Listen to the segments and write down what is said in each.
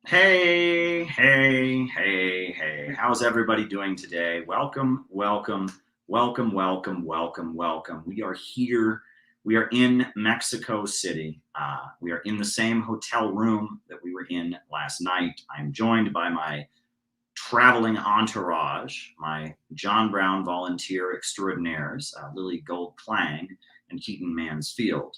Hey, hey, hey, hey. How's everybody doing today? Welcome, welcome, welcome, welcome, welcome, welcome. We are here. We are in Mexico City. We are in the same hotel room that we were in last night. I'm joined by my traveling entourage, my John Brown volunteer extraordinaires, Lily Goldklang and Keaten Mansfield.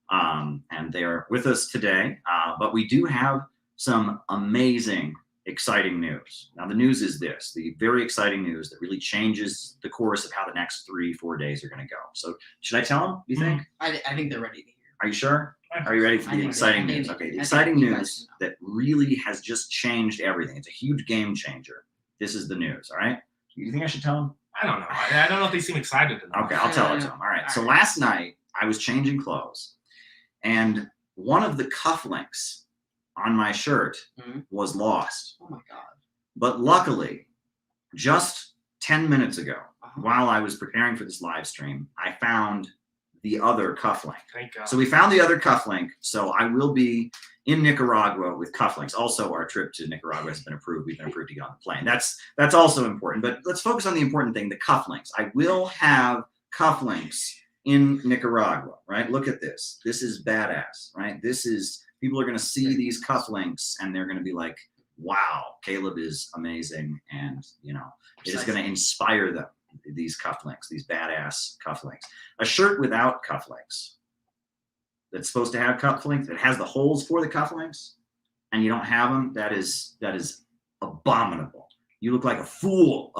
And they're with us today. But we do have some amazing, exciting news. Now, the news is this, the very exciting news that really changes the course of how the next 3-4 days are going to go. So should I tell them, do you think? I think they're ready to hear. Are you sure? Are you ready for the exciting news? Okay, the exciting news that really has just changed everything. It's a huge game changer. This is the news, all right? Do you think I should tell them? I don't know. I don't know if they seem excited enough. Okay, I'll tell it to them. All right, so last night I was changing clothes, and one of the cufflinks on my shirt was lost. Oh my God. But luckily, just 10 minutes ago, while I was preparing for this live stream, I found the other cufflink. Thank God. So we found the other cufflink. So I will be in Nicaragua with cufflinks. Also, our trip to Nicaragua has been approved. We've been approved to get on the plane. That's also important. But let's focus on the important thing, the cufflinks. I will have cufflinks in Nicaragua, right? Look at this. This is badass, right? This is, people are going to see these cufflinks and they're going to be like, wow, Caleb is amazing. And, you know, it is going to inspire them, these cufflinks, these badass cufflinks. A shirt without cufflinks that's supposed to have cufflinks, that has the holes for the cufflinks, and you don't have them, that is abominable. You look like a fool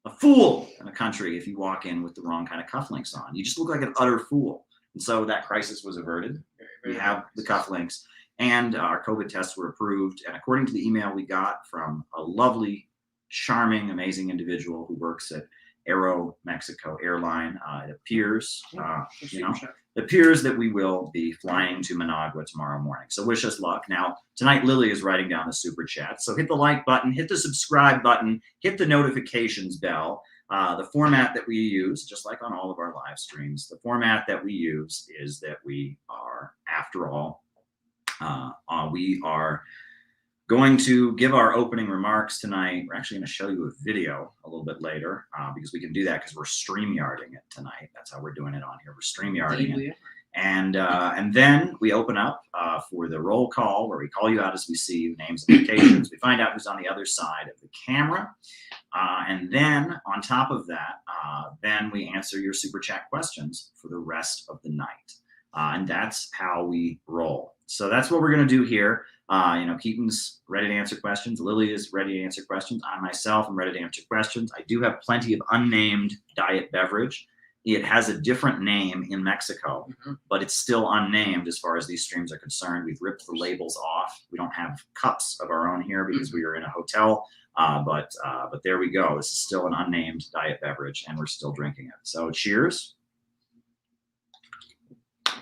in a country if you walk in with the wrong kind of cufflinks on. You just look like an utter fool. And so that crisis was averted. We have the cufflinks, and our COVID tests were approved. And according to the email we got from a lovely, charming, amazing individual who works at Aero Mexico airline, it appears, it appears that we will be flying to Managua tomorrow morning. So wish us luck. Now, tonight Lily is writing down the super chat. So hit the like button, hit the subscribe button, hit the notifications bell. The format that we use, just like on all of our live streams, the format that we use is that we are, after all, we are going to give our opening remarks tonight. We're actually going to show you a video a little bit later because we can do that because we're StreamYarding it tonight. That's how we're doing it on here. We're StreamYarding it. And then we open up for the roll call where we call you out as we see you, names and locations. We find out who's on the other side of the camera. And then on top of that, then we answer your super chat questions for the rest of the night. And that's how we roll. So that's what we're going to do here. Keaton's ready to answer questions. Lily is ready to answer questions. I myself am ready to answer questions. I do have plenty of unnamed diet beverage. It has a different name in Mexico, but it's still unnamed as far as these streams are concerned. We've ripped the labels off. We don't have cups of our own here because we are in a hotel. But there we go. This is still an unnamed diet beverage, and we're still drinking it. So cheers.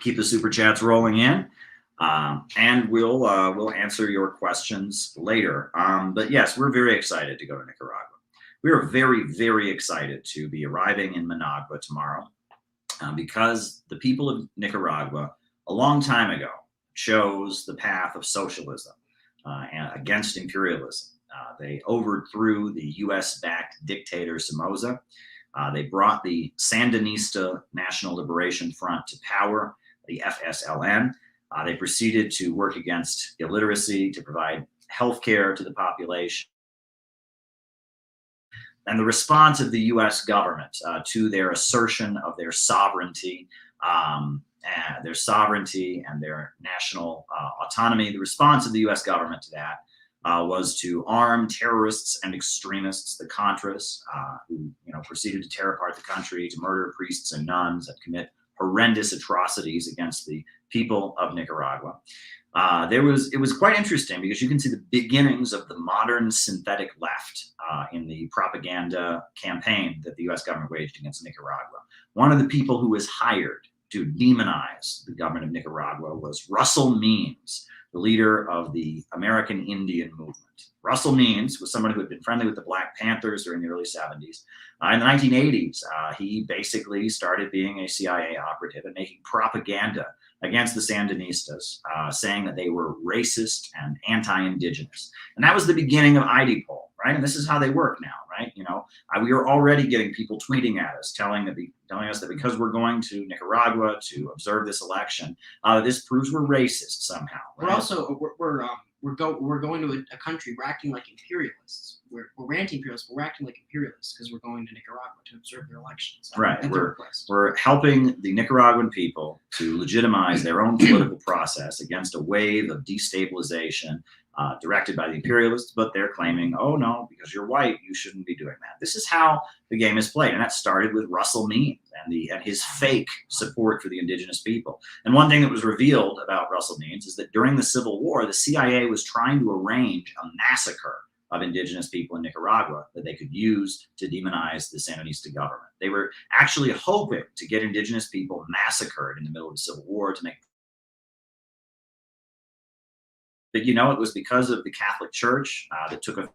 Keep the super chats rolling in. And we'll answer your questions later. But yes, we're very excited to go to Nicaragua. We are very, very excited to be arriving in Managua tomorrow because the people of Nicaragua a long time ago chose the path of socialism and against imperialism. They overthrew the U.S.-backed dictator Somoza. They brought the Sandinista National Liberation Front to power, the FSLN. They proceeded to work against illiteracy, to provide health care to the population. And the response of the U.S. government to their assertion of their sovereignty and their national autonomy, the response of the U.S. government to that was to arm terrorists and extremists, the Contras, who proceeded to tear apart the country, to murder priests and nuns, and commit horrendous atrocities against the people of Nicaragua. It was quite interesting because you can see the beginnings of the modern synthetic left in the propaganda campaign that the U.S. government waged against Nicaragua. One of the people who was hired demonize the government of Nicaragua was Russell Means, the leader of the American Indian movement. Russell Means was someone who had been friendly with the Black Panthers during the early 70s. In the 1980s, he basically started being a CIA operative and making propaganda against the Sandinistas, saying that they were racist and anti-indigenous. And that was the beginning of IDPOL, right? And this is how they work now, right? You know, we are already getting people tweeting at us, telling us that because we're going to Nicaragua to observe this election, this proves we're racist somehow. Right? We're also we're going to a country. We're acting like imperialists. We're anti-imperialists, but we're acting like imperialists because we're going to Nicaragua to observe their elections. Right. We're helping the Nicaraguan people to legitimize their own political process against a wave of destabilization directed by the imperialists, but they're claiming, oh no, because you're white, you shouldn't be doing that. This is how the game is played, and that started with Russell Means and his fake support for the indigenous people. And one thing that was revealed about Russell Means is that during the Civil War, the CIA was trying to arrange a massacre of indigenous people in Nicaragua that they could use to demonize the Sandinista government. They were actually hoping to get indigenous people massacred in the middle of the Civil War to make. But you know, it was because of the Catholic Church that took a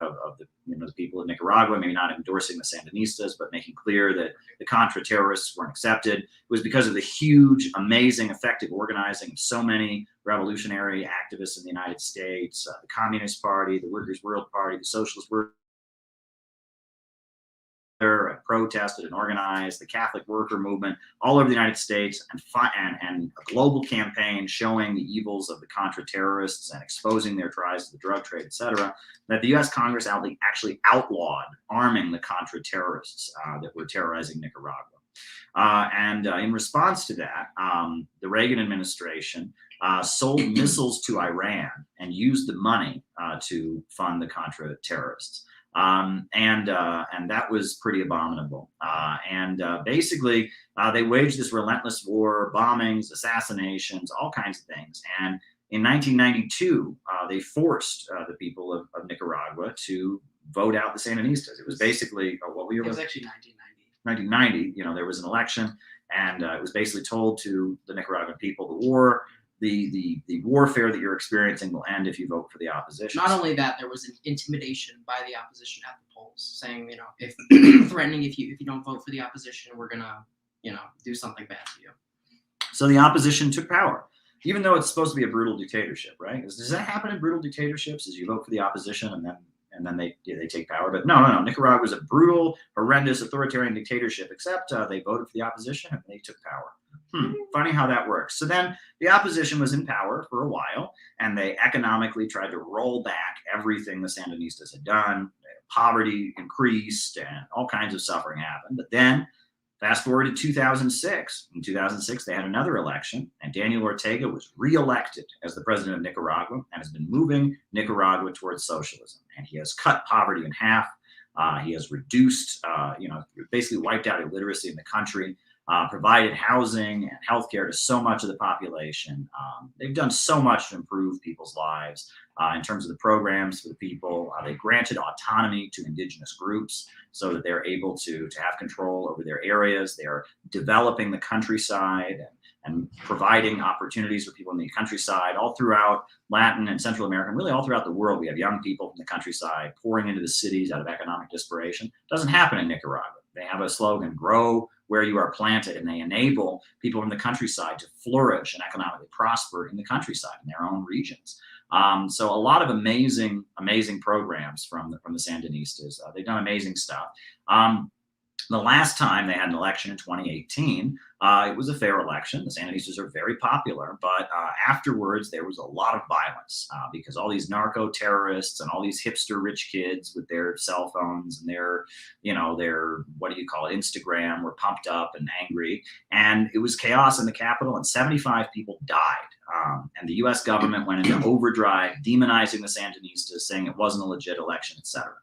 of the the people of Nicaragua, maybe not endorsing the Sandinistas, but making clear that the Contra terrorists weren't accepted. It was because of the huge, amazing, effective organizing of so many revolutionary activists in the United States, the Communist Party, the Workers' World Party, the Socialist World protested and organized, the Catholic worker movement all over the United States, and a global campaign showing the evils of the Contra terrorists and exposing their ties to the drug trade, etc., that the U.S. Congress actually outlawed arming the Contra terrorists that were terrorizing Nicaragua. In response to that, the Reagan administration sold missiles to Iran and used the money to fund the Contra terrorists. And that was pretty abominable. Basically, they waged this relentless war, bombings, assassinations, all kinds of things. And in 1992, they forced the people of Nicaragua to vote out the Sandinistas. It was basically what we were. It was actually 1990. 1990. There was an election, and it was basically told to the Nicaraguan people, the war. The warfare that you're experiencing will end if you vote for the opposition. Not only that, there was an intimidation by the opposition at the polls, saying, if threatening if you don't vote for the opposition, we're gonna, do something bad to you. So the opposition took power, even though it's supposed to be a brutal dictatorship, right? Does that happen in brutal dictatorships? Is you vote for the opposition and then they take power? But no. Nicaragua was a brutal, horrendous, authoritarian dictatorship, except they voted for the opposition and they took power. Funny how that works. So then the opposition was in power for a while, and they economically tried to roll back everything the Sandinistas had done. Poverty increased and all kinds of suffering happened. But then fast forward to 2006. In 2006, they had another election, and Daniel Ortega was reelected as the president of Nicaragua and has been moving Nicaragua towards socialism. And he has cut poverty in half. He has reduced, basically wiped out illiteracy in the country. Provided housing and healthcare to so much of the population. They've done so much to improve people's lives in terms of the programs for the people. They granted autonomy to indigenous groups so that they're able to have control over their areas. They're developing the countryside and providing opportunities for people in the countryside all throughout Latin and Central America, and really all throughout the world. We have young people from the countryside pouring into the cities out of economic desperation. It doesn't happen in Nicaragua. They have a slogan, grow where you are planted, and they enable people from the countryside to flourish and economically prosper in the countryside in their own regions. So a lot of amazing programs from the Sandinistas. They've done amazing stuff. The last time they had an election in 2018, it was a fair election. The Sandinistas are very popular, but afterwards there was a lot of violence because all these narco terrorists and all these hipster rich kids with their cell phones and their Instagram were pumped up and angry, and it was chaos in the capital, and 75 people died. And the U.S. government went into overdrive, demonizing the Sandinistas, saying it wasn't a legit election, etc.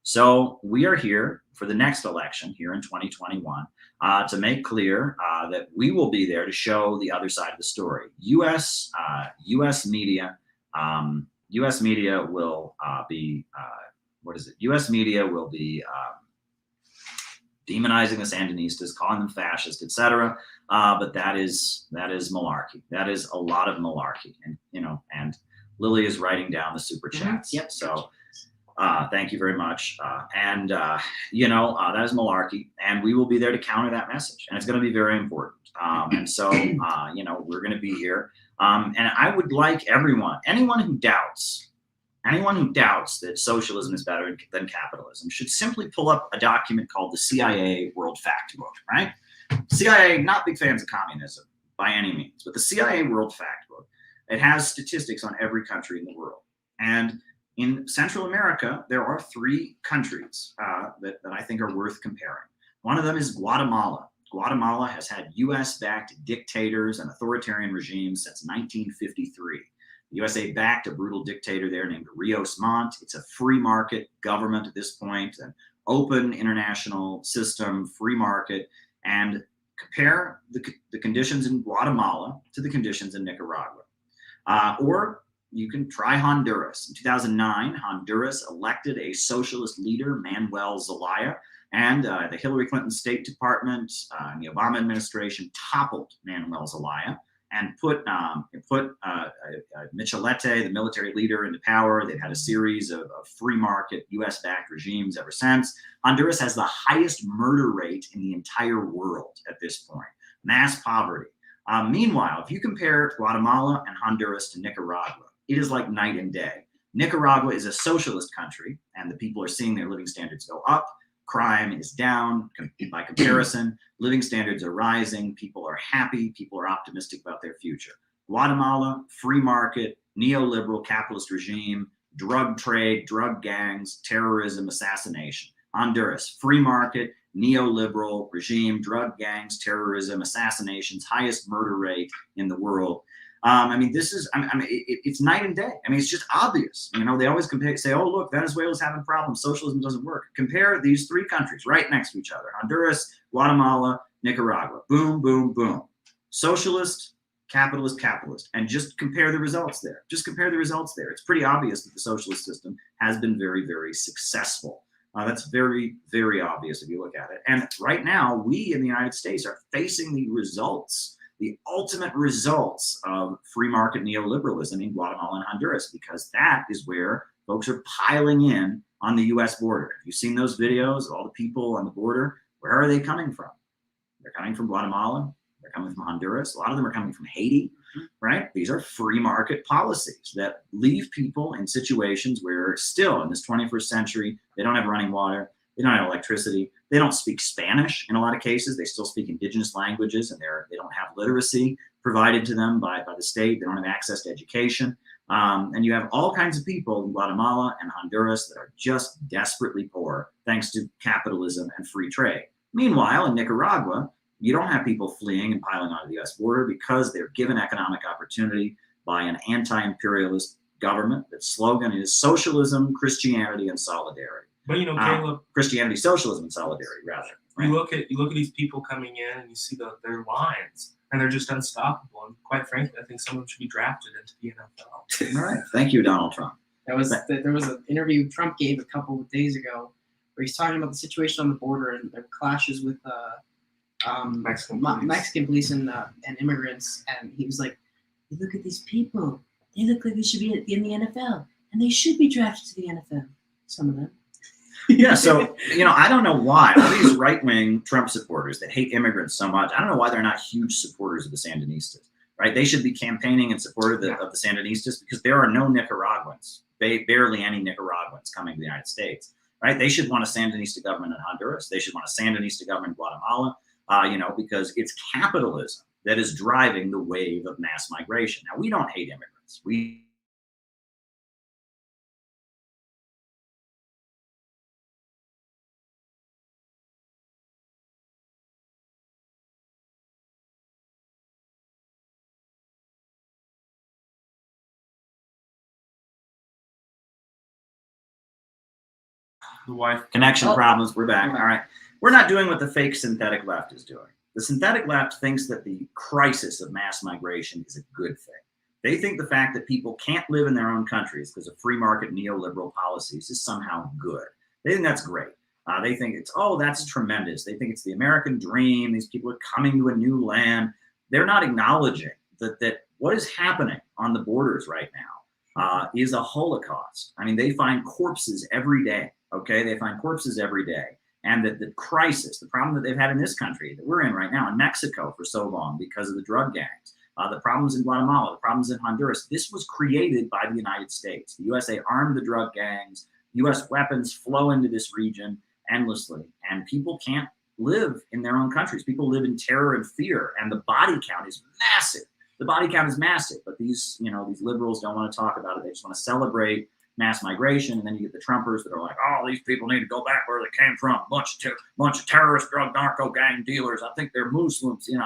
So we are here for the next election here in 2021 to make clear that we will be there to show the other side of the story. U.S. media will be U.S. media will be demonizing the Sandinistas, calling them fascist, etc. But that is malarkey. That is a lot of malarkey, and and Lily is writing down the super chats. Yep. So thank you very much. That is malarkey, and we will be there to counter that message, and it's going to be very important. And so we're going to be here. And I would like anyone who doubts that socialism is better than capitalism should simply pull up a document called the CIA World Factbook, right? CIA, not big fans of communism by any means, but the CIA World Factbook, it has statistics on every country in the world. And in Central America, there are 3 countries that I think are worth comparing. One of them is Guatemala. Guatemala has had US-backed dictators and authoritarian regimes since 1953. The USA backed a brutal dictator there named Rios Montt. It's a free market government at this point, an open international system, free market, and compare the conditions in Guatemala to the conditions in Nicaragua. Or you can try Honduras. In 2009, Honduras elected a socialist leader, Manuel Zelaya, and the Hillary Clinton State Department and the Obama administration toppled Manuel Zelaya and put Micheletti, the military leader, into power. They've had a series of free market, US-backed regimes ever since. Honduras has the highest murder rate in the entire world at this point, mass poverty. Meanwhile, if you compare Guatemala and Honduras to Nicaragua, it is like night and day. Nicaragua is a socialist country, and the people are seeing their living standards go up. Crime is down by comparison. Living standards are rising. People are happy. People are optimistic about their future. Guatemala, free market, neoliberal capitalist regime, drug trade, drug gangs, terrorism, assassination. Honduras, free market, neoliberal regime, drug gangs, terrorism, assassinations, highest murder rate in the world. It's night and day. It's just obvious. They always say, oh, look, Venezuela's having problems. Socialism doesn't work. Compare these 3 countries right next to each other. Honduras, Guatemala, Nicaragua. Boom, boom, boom. Socialist, capitalist, capitalist. And just compare the results there. It's pretty obvious that the socialist system has been very, very successful. That's very, very obvious if you look at it. And right now, we in the United States are facing the ultimate results of free market neoliberalism in Guatemala and Honduras, because that is where folks are piling in on the US border. Have you seen those videos of all the people on the border? Where are they coming from? They're coming from Guatemala. They're coming from Honduras. A lot of them are coming from Haiti, right? These are free market policies that leave people in situations where still in this 21st century, they don't have running water. They don't have electricity. They don't speak Spanish in a lot of cases. They still speak indigenous languages, and they don't have literacy provided to them by the state. They don't have access to education. And you have all kinds of people in Guatemala and Honduras that are just desperately poor thanks to capitalism and free trade. Meanwhile, in Nicaragua, you don't have people fleeing and piling onto the U.S. border because they're given economic opportunity by an anti-imperialist government. Its slogan is socialism, Christianity, and solidarity. But Caleb, Christianity, socialism, and solidarity, rather. Right? You look at these people coming in, and you see their lines, and they're just unstoppable. And quite frankly, I think some of them should be drafted into the NFL. All right, thank you, Donald Trump. There was an interview Trump gave a couple of days ago where he's talking about the situation on the border and the clashes with Mexican police and immigrants, and he was like, "You look at these people; they look like they should be in the NFL, and they should be drafted to the NFL. Some of them." Yeah, so, I don't know why all these right-wing Trump supporters that hate immigrants so much, I don't know why they're not huge supporters of the Sandinistas, right? They should be campaigning in support of the Sandinistas because there are no Nicaraguans, barely any Nicaraguans coming to the United States, right? They should want a Sandinista government in Honduras. They should want a Sandinista government in Guatemala, because it's capitalism that is driving the wave of mass migration. Now, we don't hate immigrants. The wife. Connection problems. We're back. All right. We're not doing what the fake synthetic left is doing. The synthetic left thinks that the crisis of mass migration is a good thing. They think the fact that people can't live in their own countries because of free market neoliberal policies is somehow good. They think that's great. They think it's, oh, that's tremendous. They think it's the American dream. These people are coming to a new land. They're not acknowledging that what is happening on the borders right now is a Holocaust. I mean, they find corpses every day, okay? They find corpses every day. And that the crisis, the problem that they've had in this country that we're in right now, in Mexico for so long because of the drug gangs, the problems in Guatemala, the problems in Honduras, this was created by the United States. The USA armed the drug gangs. U.S. weapons flow into this region endlessly, and people can't live in their own countries. People live in terror and fear, and the body count is massive. The body count is massive, but these liberals don't want to talk about it. They just want to celebrate mass migration, and then you get the Trumpers that are like, "Oh, these people need to go back where they came from. Bunch of terrorist, drug, narco gang dealers. I think they're Muslims." And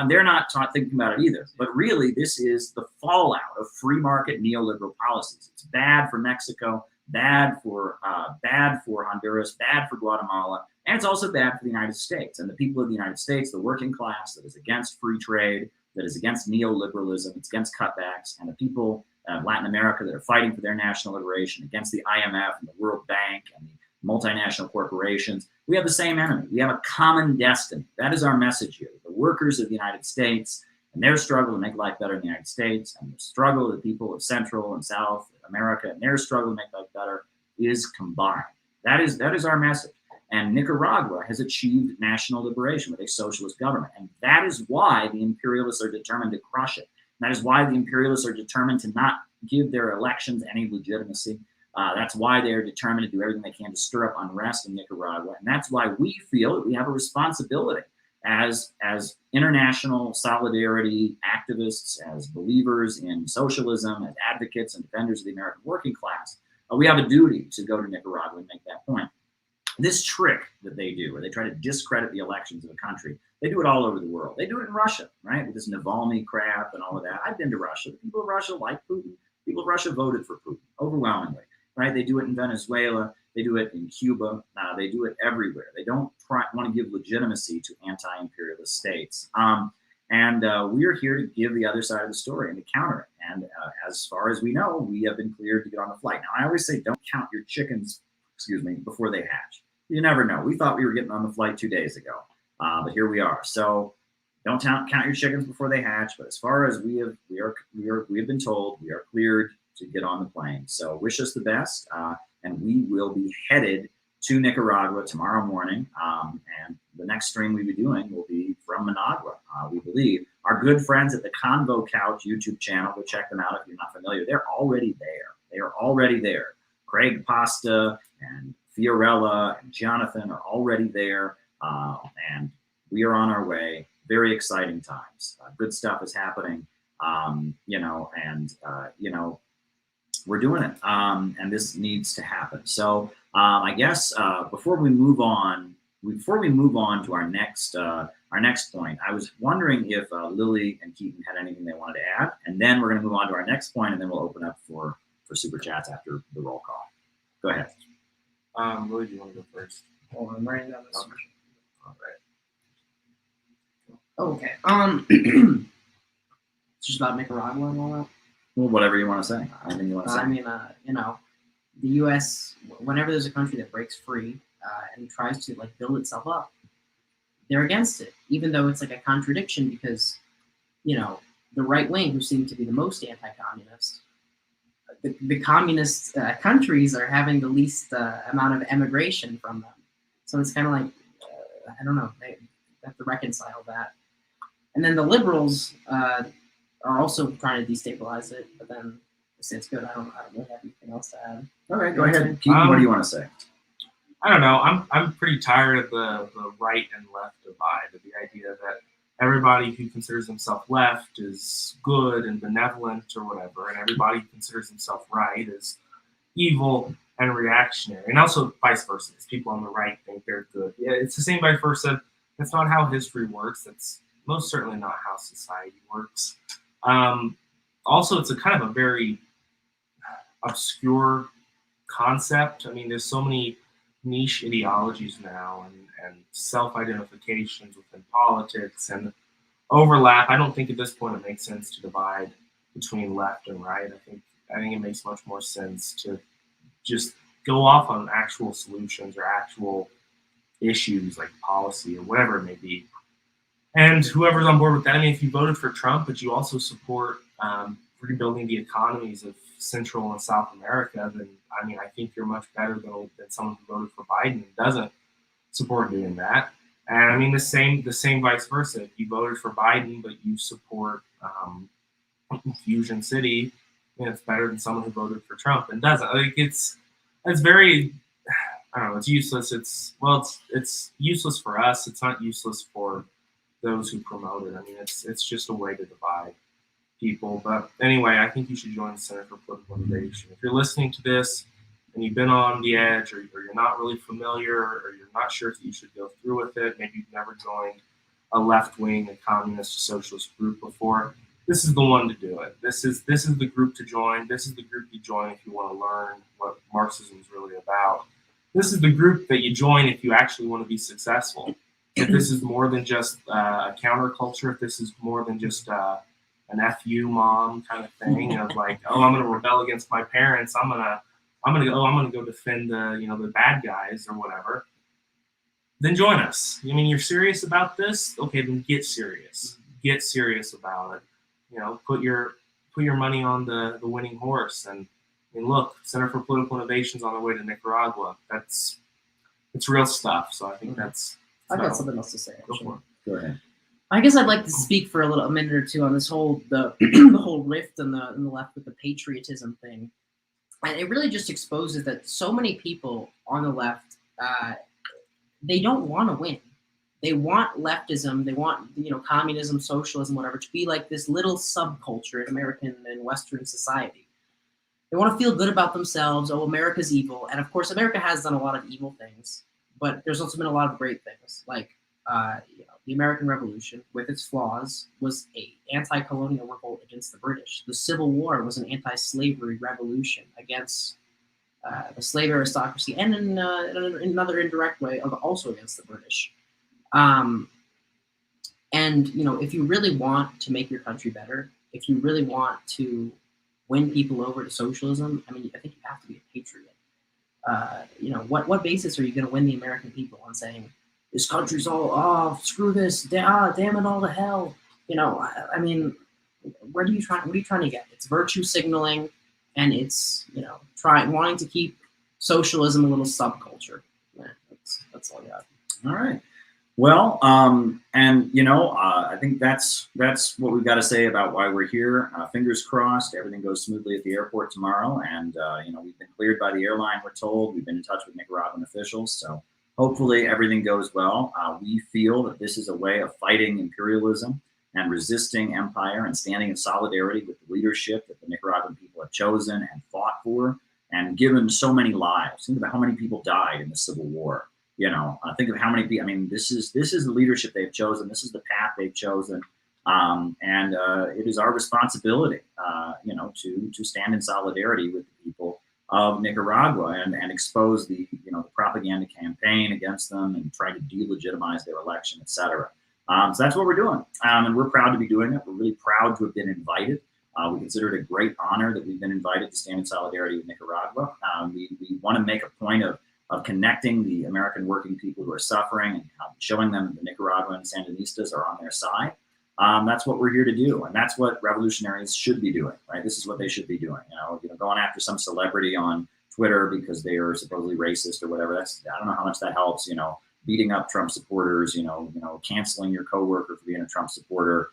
they're not thinking about it either. But really, this is the fallout of free market neoliberal policies. It's bad for Mexico, bad for Honduras, bad for Guatemala, and it's also bad for the United States and the people of the United States, the working class that is against free trade, that is against neoliberalism, it's against cutbacks, and the people of Latin America that are fighting for their national liberation against the IMF and the World Bank and the multinational corporations. We have the same enemy. We have a common destiny. That is our message here. The workers of the United States and their struggle to make life better in the United States, and the struggle of the people of Central and South America and their struggle to make life better is combined. That is our message. And Nicaragua has achieved national liberation with a socialist government. And that is why the imperialists are determined to crush it. That is why the imperialists are determined to not give their elections any legitimacy. That's why they are determined to do everything they can to stir up unrest in Nicaragua. And that's why we feel that we have a responsibility as international solidarity activists, as believers in socialism, as advocates and defenders of the American working class. We have a duty to go to Nicaragua and make that point. This trick that they do, where they try to discredit the elections of a country, they do it all over the world. They do it in Russia, right? With this Navalny crap and all of that. I've been to Russia. The people of Russia like Putin. People of Russia voted for Putin overwhelmingly, right? They do it in Venezuela. They do it in Cuba. They do it everywhere. They don't want to give legitimacy to anti-imperialist states. We're here to give the other side of the story and to counter it. And as far as we know, we have been cleared to get on the flight. Now, I always say don't count your chickens, before they hatch. You never know. We thought we were getting on the flight 2 days ago, but here we are. So don't count your chickens before they hatch. But as far as we have been told, we are cleared to get on the plane. So wish us the best, and we will be headed to Nicaragua tomorrow morning. And the next stream we'll be doing will be from Managua, we believe. Our good friends at the Convo Couch YouTube channel, go check them out if you're not familiar. They're already there. They are already there. Craig Pasta and Fiorella and Jonathan are already there, and we are on our way. Very exciting times. Good stuff is happening, we're doing it, and this needs to happen. So I guess before we move on to our next point, I was wondering if Lily and Keaten had anything they wanted to add, and then we're going to move on to our next point, and then we'll open up for super chats after the roll call. Go ahead. Lily, do you want to go first? Oh, I'm writing down this. Okay. All right. Okay. It's just about Nicaragua and all that. Well, whatever you want to say. Anything you want to say. I mean, the U.S. Whenever there's a country that breaks free and tries to build itself up, they're against it, even though it's a contradiction because, the right wing, who seem to be the most anti-communist, the communist countries are having the least amount of emigration from them. So it's kind of I don't know, they have to reconcile that. And then the liberals are also trying to destabilize it, but then it's good. I don't really have anything else to add. All right, go ahead. Keaten, what do you want to say? I don't know. I'm pretty tired of the right and left divide, of the idea that everybody who considers himself left is good and benevolent or whatever, and everybody who considers himself right is evil and reactionary. And also vice versa. People on the right think they're good. Yeah, it's the same vice versa. That's not how history works. That's most certainly not how society works. Also, it's a kind of a very obscure concept. I mean, there's so many niche ideologies now and self-identifications within politics and overlap. I don't think at this point it makes sense to divide between left and right. I think it makes much more sense to just go off on actual solutions or actual issues like policy or whatever it may be. And whoever's on board with that, I mean, if you voted for Trump, but you also support rebuilding the economies of Central and South America, then I mean, I think you're much better than someone who voted for Biden and doesn't support doing that. And I mean, the same vice versa. If you voted for Biden, but you support Fusion City, you know, it's better than someone who voted for Trump and doesn't. Like it's very, I don't know, it's useless. It's useless for us. It's not useless for those who promote it. I mean, it's just a way to divide people. But anyway, I think you should join the Center for Political Innovation. If you're listening to this and you've been on the edge, or you're not really familiar, or you're not sure if you should go through with it, maybe you've never joined a left-wing, a communist, socialist group before, this is the one to do it. This is the group to join. This is the group you join if you want to learn what Marxism is really about. This is the group that you join if you actually want to be successful. If this is more than just a counterculture, if this is more than just an FU mom kind of thing of like, oh, I'm going to rebel against my parents. I'm gonna go defend the bad guys or whatever. Then join us. I mean, you're serious about this? Okay, then get serious. Get serious about it. You know, put your money on the winning horse. And I mean, look, Center for Political Innovation's on the way to Nicaragua. It's real stuff. So I think that's. I've got something else to say. Go ahead. I guess I'd like to speak for a minute or two on this whole the whole rift in the left with the patriotism thing, and it really just exposes that so many people on the left, they don't want to win. They want leftism, they want communism, socialism, whatever, to be like this little subculture in American and Western society. They want to feel good about themselves. Oh, America's evil, and of course, America has done a lot of evil things, but there's also been a lot of great things, like the American Revolution, with its flaws, was an anti-colonial revolt against the British. The Civil War was an anti-slavery revolution against the slave aristocracy, and in another indirect way, also against the British. And if you really want to make your country better, if you really want to win people over to socialism, I mean, I think you have to be a patriot. What basis are you going to win the American people on saying, this country's all, screw this, damn it all to hell? I mean, what are you trying to get? It's virtue signaling, and it's, wanting to keep socialism a little subculture. Yeah, that's all I got. All right. Well, I think that's what we've got to say about why we're here. Fingers crossed, everything goes smoothly at the airport tomorrow. And, we've been cleared by the airline, we're told. We've been in touch with Nicaraguan officials. So hopefully everything goes well. We feel that this is a way of fighting imperialism and resisting empire and standing in solidarity with the leadership that the Nicaraguan people have chosen and fought for and given so many lives. Think about how many people died in the Civil War. Think of how many people. I mean, this is the leadership they've chosen. This is the path they've chosen, and it is our responsibility, to stand in solidarity with the people of Nicaragua and expose the propaganda campaign against them and try to delegitimize their election, etc. So that's what we're doing, and we're proud to be doing it. We're really proud to have been invited. We consider it a great honor that we've been invited to stand in solidarity with Nicaragua. We want to make a point of connecting the American working people who are suffering and showing them that the Nicaraguan Sandinistas are on their side. That's what we're here to do, and that's what revolutionaries should be doing, right? This is what they should be doing. Going after some celebrity on Twitter because they are supposedly racist or whatever. I don't know how much that helps. Beating up Trump supporters. Canceling your coworker for being a Trump supporter.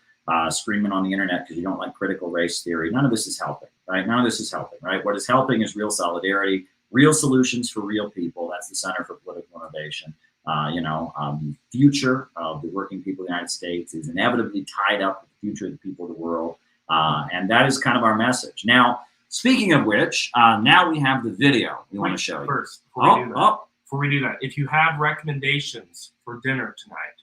Screaming on the internet because you don't like critical race theory. None of this is helping, right? None of this is helping, right? What is helping is real solidarity. Real solutions for real people. That's the Center for Political Innovation. The future of the working people of the United States is inevitably tied up with the future of the people of the world. And that is kind of our message. Now, speaking of which, now we have the video we want to show you. First, before we do that, if you have recommendations for dinner tonight,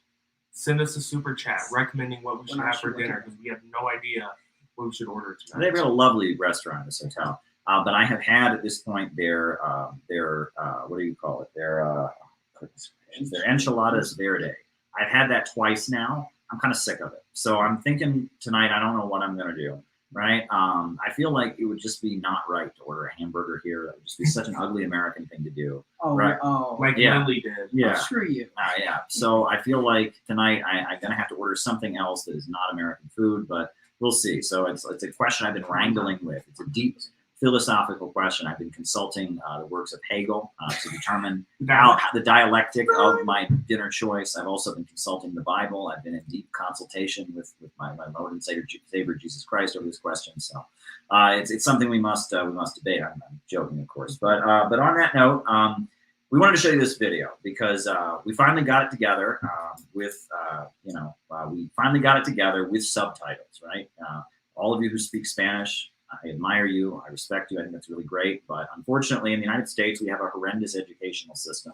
send us a super chat recommending what we should have for dinner, because we have no idea what we should order tonight. They've got a lovely restaurant at this hotel. But I have had at this point their what do you call it? Their enchiladas verde. I've had that twice now. I'm kind of sick of it. So I'm thinking tonight, I don't know what I'm going to do. right? I feel like it would just be not right to order a hamburger here. That would just be such an ugly American thing to do. Oh, Right. Like Yeah. Lily did. Yeah. Screw you. Yeah. So I feel like tonight I'm going to have to order something else that is not American food, but we'll see. So it's a question I've been wrangling with. It's a deep philosophical question. I've been consulting the works of Hegel to determine how the dialectic of my dinner choice. I've also been consulting the Bible. I've been in deep consultation with my Lord and Savior Jesus Christ over this question. So it's something we must debate. I'm joking, of course, but on that note, we wanted to show you this video because we finally got it together we finally got it together with subtitles, right? All of you who speak Spanish, I admire you. I respect you. I think that's really great. But unfortunately, in the United States, we have a horrendous educational system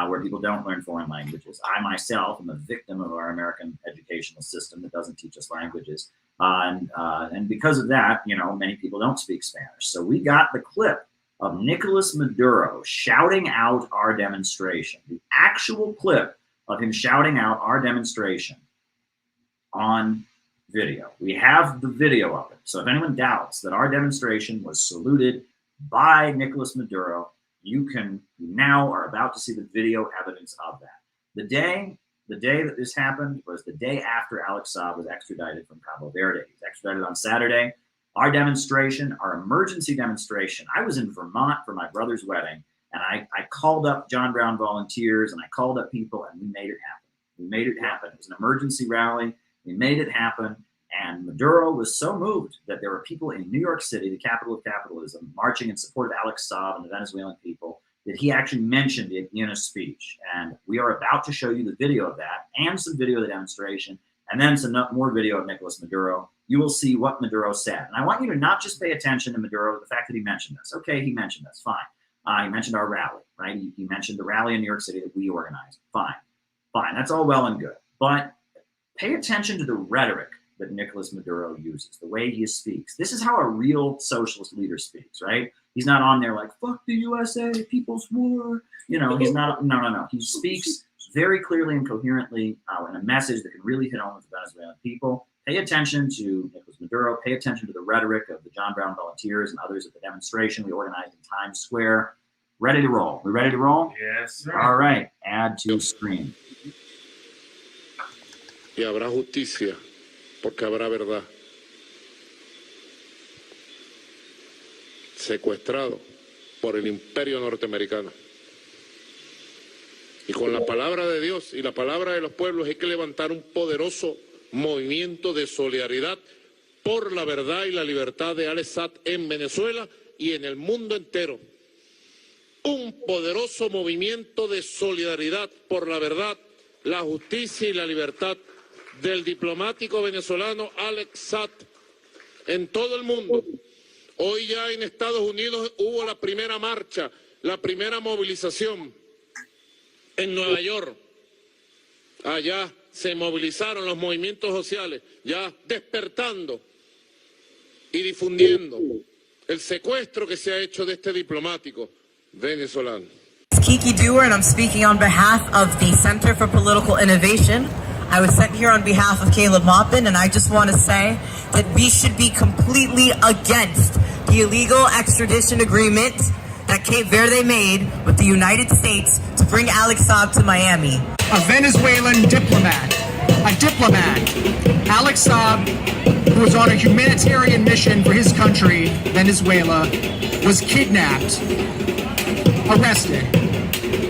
where people don't learn foreign languages. I myself am a victim of our American educational system that doesn't teach us languages. And because of that, many people don't speak Spanish. So we got the clip of Nicolas Maduro shouting out our demonstration, the actual clip of him shouting out our demonstration on video. We have the video of it. So if anyone doubts that our demonstration was saluted by Nicolas Maduro, you now are about to see the video evidence of that. The day that this happened was the day after Alex Saab was extradited from Cabo Verde. He was extradited on Saturday. Our demonstration, our emergency demonstration, I was in Vermont for my brother's wedding, and I called up John Brown volunteers, and I called up people, and we made it happen. We made it happen. It was an emergency rally. We made it happen, and Maduro was so moved that there were people in New York City, the capital of capitalism, marching in support of Alex Saab and the Venezuelan people, that he actually mentioned it in a speech. And we are about to show you the video of that and some video of the demonstration, and then some more video of Nicolas Maduro. You will see what Maduro said. And I want you to not just pay attention to Maduro, the fact that he mentioned this. Okay, he mentioned this, fine. He mentioned our rally, right? He mentioned the rally in New York City that we organized. Fine, that's all well and good. But pay attention to the rhetoric that Nicolas Maduro uses, the way he speaks. This is how a real socialist leader speaks, right? He's not on there like, fuck the USA, people's war. He's not, no. He speaks very clearly and coherently in a message that can really hit home with the Venezuelan people. Pay attention to Nicolas Maduro. Pay attention to the rhetoric of the John Brown volunteers and others at the demonstration we organized in Times Square. Ready to roll. We ready to roll? Yes, sir. All right. Add to screen. Y habrá justicia, porque habrá verdad. Secuestrado por el imperio norteamericano. Y con la palabra de Dios y la palabra de los pueblos hay que levantar un poderoso movimiento de solidaridad por la verdad y la libertad de Alex Saab en Venezuela y en el mundo entero. Un poderoso movimiento de solidaridad por la verdad, la justicia y la libertad del diplomático venezolano Alex Saab en todo el mundo. Hoy ya en Estados Unidos hubo la primera marcha, la primera movilización en Nueva York. Allá se movilizaron los movimientos sociales, ya despertando y difundiendo el secuestro que se ha hecho de este diplomático venezolano. Kiki Dewar, and I'm speaking on behalf of the Center for Political Innovation. I was sent here on behalf of Caleb Maupin, and I just want to say that we should be completely against the illegal extradition agreement that Cape Verde made with the United States to bring Alex Saab to Miami. A Venezuelan diplomat, Alex Saab, who was on a humanitarian mission for his country, Venezuela, was kidnapped, arrested,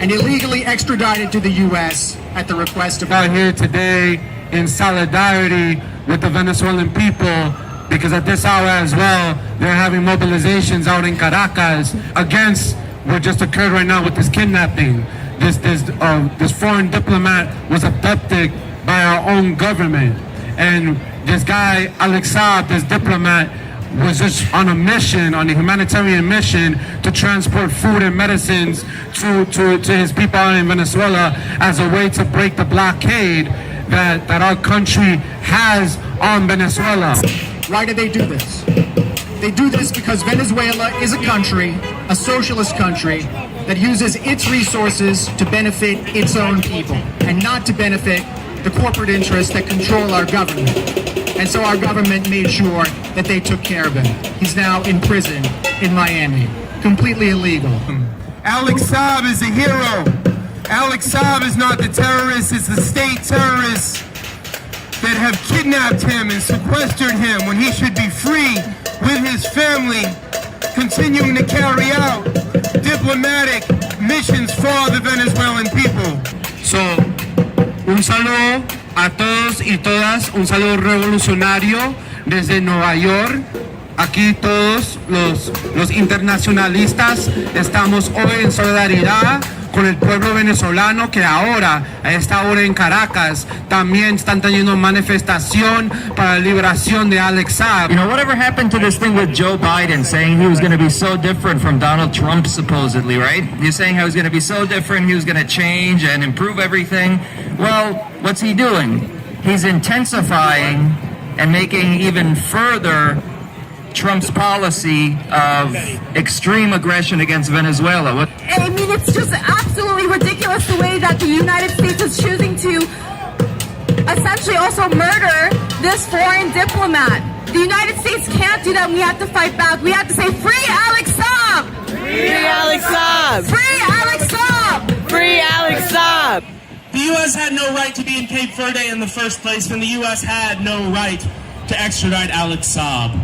and illegally extradited to the U.S. at the request of... Out here today in solidarity with the Venezuelan people, because at this hour as well, they're having mobilizations out in Caracas against what just occurred right now with this kidnapping. This foreign diplomat was abducted by our own government, and this guy Alex Saab, this diplomat, was just on a mission, on a humanitarian mission to transport food and medicines to his people out in Venezuela as a way to break the blockade that our country has on Venezuela. Why do they do this? They do this because Venezuela is a country, a socialist country, that uses its resources to benefit its own people and not to benefit the corporate interests that control our government. And so our government made sure that they took care of him. He's now in prison in Miami. Completely illegal. Alex Saab is a hero. Alex Saab is not the terrorist, it's the state terrorists that have kidnapped him and sequestered him when he should be free with his family, continuing to carry out diplomatic missions for the Venezuelan people. So, un saludo a todos y todas, un saludo revolucionario desde Nueva York. Aquí todos los internacionalistas estamos hoy en solidaridad con el pueblo venezolano que ahora, a esta hora en Caracas, también están teniendo manifestación para la liberación de Alex Saab. You know, whatever happened to this thing with Joe Biden saying he was going to be so different from Donald Trump, supposedly, right? He's saying how he's going to be so different, he was going to change and improve everything. Well, what's he doing? He's intensifying and making even further Trump's policy of extreme aggression against Venezuela. I mean, it's just absolutely ridiculous the way that the United States is choosing to essentially also murder this foreign diplomat. The United States can't do that. We have to fight back. We have to say, free Alex Saab! Free Alex Saab! Free Alex Saab! Free Alex Saab! The U.S. had no right to be in Cape Verde in the first place, and the U.S. had no right to extradite Alex Saab.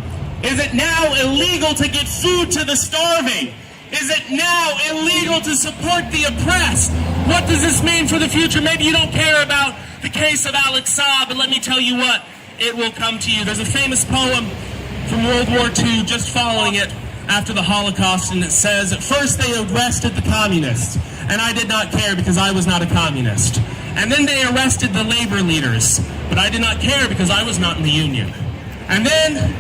Is it now illegal to get food to the starving? Is it now illegal to support the oppressed? What does this mean for the future? Maybe you don't care about the case of Alex Saab, but let me tell you what, it will come to you. There's a famous poem from World War II just following it after the Holocaust, and it says, at first they arrested the communists, and I did not care because I was not a communist. And then they arrested the labor leaders, but I did not care because I was not in the union. And then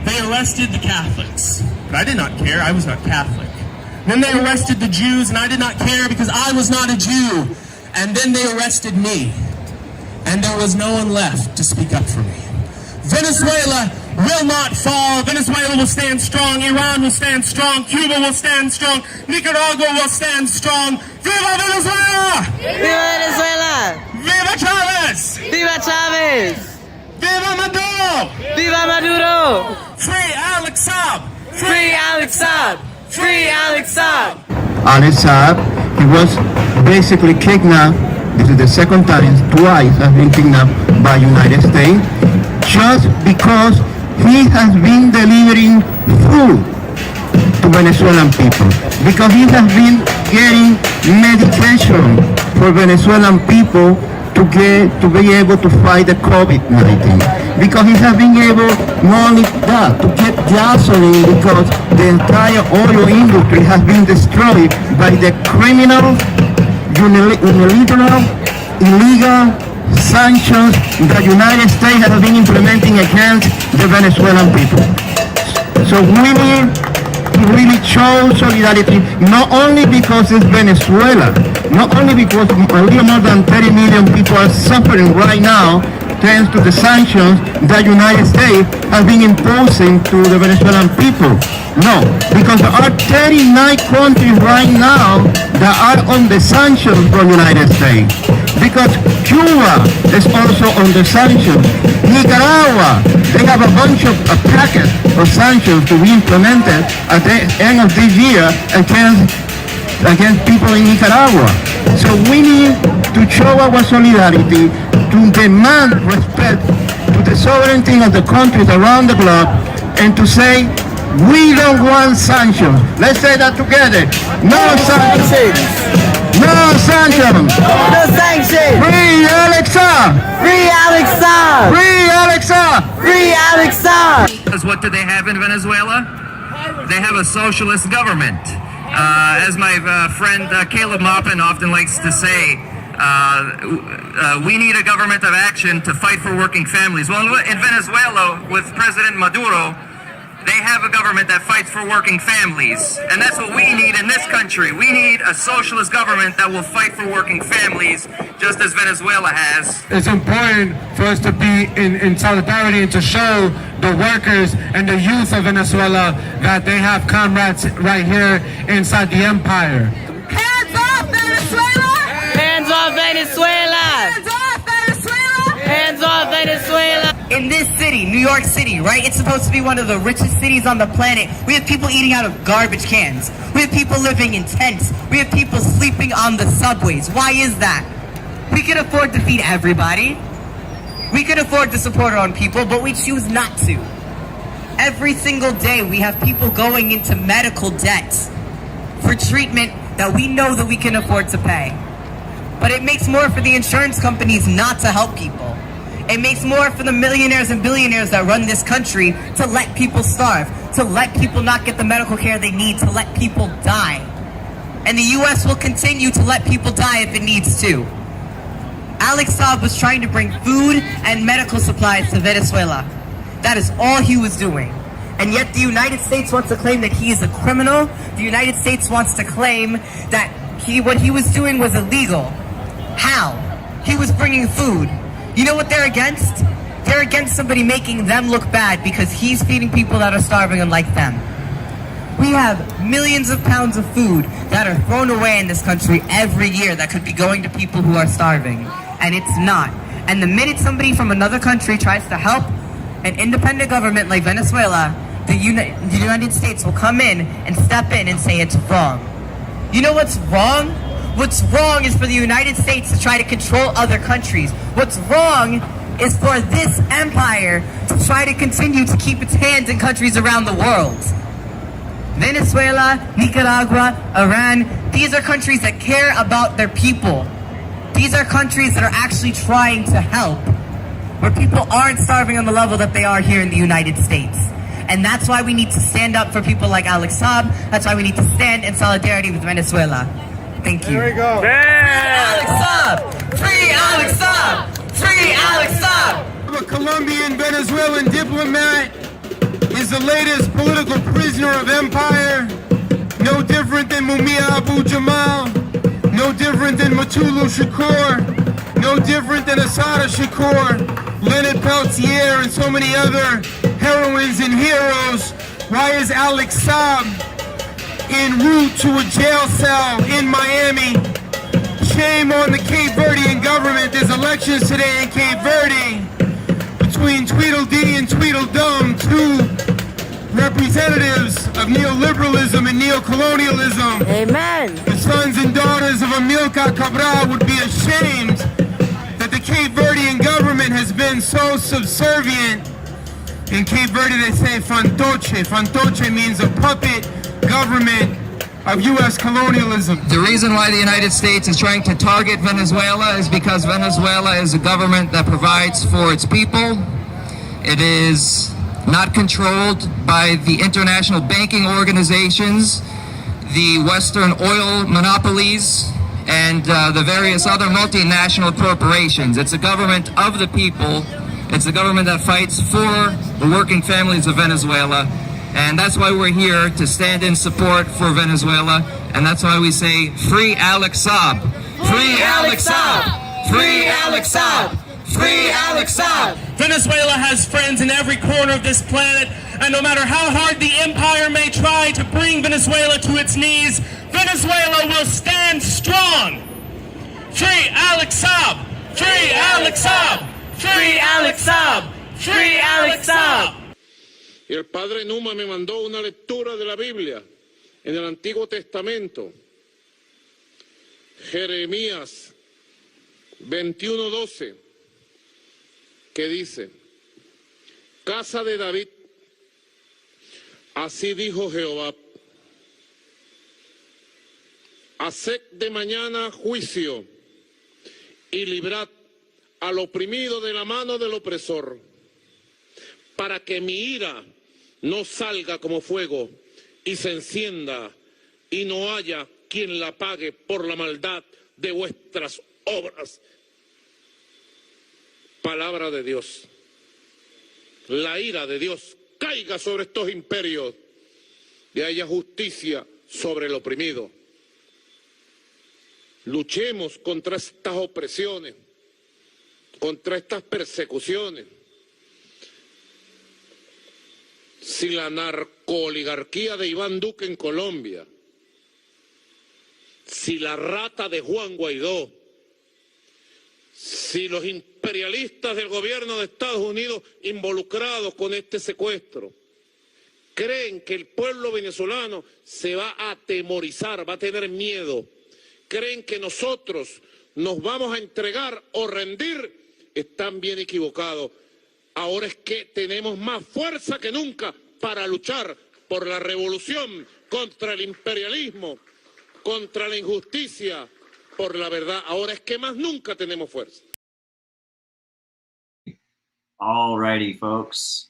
they arrested the Catholics, but I did not care, I was not Catholic. Then they arrested the Jews, and I did not care because I was not a Jew. And then they arrested me, and there was no one left to speak up for me. Venezuela will not fall. Venezuela will stand strong. Iran will stand strong. Cuba will stand strong. Nicaragua will stand strong. Viva Venezuela! Viva Venezuela! Viva Chavez! Viva Chavez! Viva Maduro! Viva Maduro! Free Alex Saab! Free Alex Saab! Free Alex Saab! Alex Saab, he was basically kidnapped. This is the second time, twice has been kidnapped by United States, just because he has been delivering food to Venezuelan people. Because he has been getting medication for Venezuelan people to be able to fight the COVID-19. Because he has been able, not only that, to get gasoline, because the entire oil industry has been destroyed by the criminal, unilateral, illegal sanctions that the United States has been implementing against the Venezuelan people. So we need to really show solidarity, not only because it's Venezuela, not only because a little more than 30 million people are suffering right now thanks to the sanctions that the United States has been imposing to the Venezuelan people. No, because there are 39 countries right now that are on the sanctions from the United States. Because Cuba is also on the sanctions. Nicaragua, they have a bunch of packets of sanctions to be implemented at the end of this year against people in Nicaragua. So we need to show our solidarity, to demand respect to the sovereignty of the countries around the globe, and to say, we don't want sanctions. Let's say that together. No sanctions. No sanctions. No sanctions! Free Alex Saab. Free Alex Saab! Free Alex Saab. Free Alex Saab! What do they have in Venezuela? They have a socialist government. As my friend Caleb Maupin often likes to say, we need a government of action to fight for working families. Well, in Venezuela, with President Maduro, they have a government that fights for working families. And that's what we need in this country. We need a socialist government that will fight for working families, just as Venezuela has. It's important for us to be in solidarity and to show the workers and the youth of Venezuela that they have comrades right here inside the empire. Hands off Venezuela! Hands off Venezuela! Hands off Venezuela! Hands off Venezuela! In this city, New York City, right? It's supposed to be one of the richest cities on the planet. We have people eating out of garbage cans. We have people living in tents. We have people sleeping on the subways. Why is that? We can afford to feed everybody. We can afford to support our own people, but we choose not to. Every single day, we have people going into medical debts for treatment that we know that we can afford to pay. But it makes more for the insurance companies not to help people. It makes more for the millionaires and billionaires that run this country to let people starve, to let people not get the medical care they need, to let people die. And the US will continue to let people die if it needs to. Alex Saab was trying to bring food and medical supplies to Venezuela. That is all he was doing. And yet the United States wants to claim that he is a criminal. The United States wants to claim that what he was doing was illegal. How? He was bringing food. You know what they're against? They're against somebody making them look bad because he's feeding people that are starving unlike them. We have millions of pounds of food that are thrown away in this country every year that could be going to people who are starving. And it's not. And the minute somebody from another country tries to help an independent government like Venezuela, the United States will come in and step in and say it's wrong. You know what's wrong? What's wrong is for the United States to try to control other countries. What's wrong is for this empire to try to continue to keep its hands in countries around the world. Venezuela, Nicaragua, Iran, these are countries that care about their people. These are countries that are actually trying to help, where people aren't starving on the level that they are here in the United States. And that's why we need to stand up for people like Alex Saab. That's why we need to stand in solidarity with Venezuela. Thank you. There we go. Free Alex Saab! Free Alex Saab! Free Alex Saab! A Colombian Venezuelan diplomat is the latest political prisoner of empire. No different than Mumia Abu Jamal. No different than Matulu Shakur. No different than Asada Shakur, Leonard Peltier, and so many other heroines and heroes. Why is Alex Saab en route to a jail cell in Miami? Shame on the Cape Verdean government. There's elections today in Cape Verde between Tweedledee and Tweedledum, two representatives of neoliberalism and neocolonialism. Amen. The sons and daughters of Amilcar Cabral would be ashamed that the Cape Verdean government has been so subservient. In Cape Verde they say fantoche. Fantoche means a puppet government of U.S. colonialism. The reason why the United States is trying to target Venezuela is because Venezuela is a government that provides for its people. It is not controlled by the international banking organizations, the Western oil monopolies, and the various other multinational corporations. It's a government of the people. It's a government that fights for the working families of Venezuela. And that's why we're here to stand in support for Venezuela. And that's why we say, free Alex Saab! Free Alex Saab! Free Alex Saab! Free Alex Saab! Venezuela has friends in every corner of this planet, and no matter how hard the empire may try to bring Venezuela to its knees, Venezuela will stand strong. Free Alex Saab! Free Alex Saab! Free Alex Saab! Free Alex Saab! Y el padre Numa me mandó una lectura de la Biblia en el Antiguo Testamento. Jeremías 21:12, que dice: Casa de David, así dijo Jehová, haced de mañana juicio y librad al oprimido de la mano del opresor, para que mi ira no salga como fuego y se encienda y no haya quien la pague por la maldad de vuestras obras. Palabra de Dios. La ira de Dios caiga sobre estos imperios y haya justicia sobre el oprimido. Luchemos contra estas opresiones, contra estas persecuciones. Si la narcooligarquía de Iván Duque en Colombia, si la rata de Juan Guaidó, si los imperios imperialistas del gobierno de Estados Unidos involucrados con este secuestro. Creen que el pueblo venezolano se va a atemorizar, va a tener miedo. Creen que nosotros nos vamos a entregar o rendir. Están bien equivocados. Ahora es que tenemos más fuerza que nunca para luchar por la revolución, contra el imperialismo, contra la injusticia, por la verdad. Ahora es que más nunca tenemos fuerza. All righty, folks.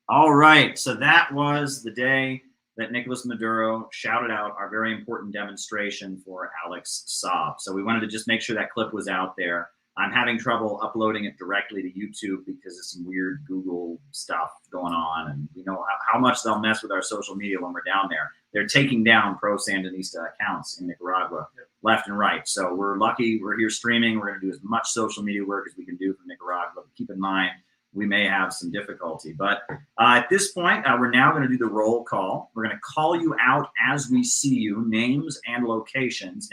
All right, so that was the day that Nicolas Maduro shouted out our very important demonstration for Alex Saab. So we wanted to just make sure that clip was out there. I'm having trouble uploading it directly to YouTube because of some weird Google stuff going on. And we know how much they'll mess with our social media when we're down there. They're taking down pro-Sandinista accounts in Nicaragua, left and right. So we're lucky we're here streaming. We're going to do as much social media work as we can do from Nicaragua. But keep in mind, we may have some difficulty. But at this point, we're now going to do the roll call. We're going to call you out as we see you, names and locations,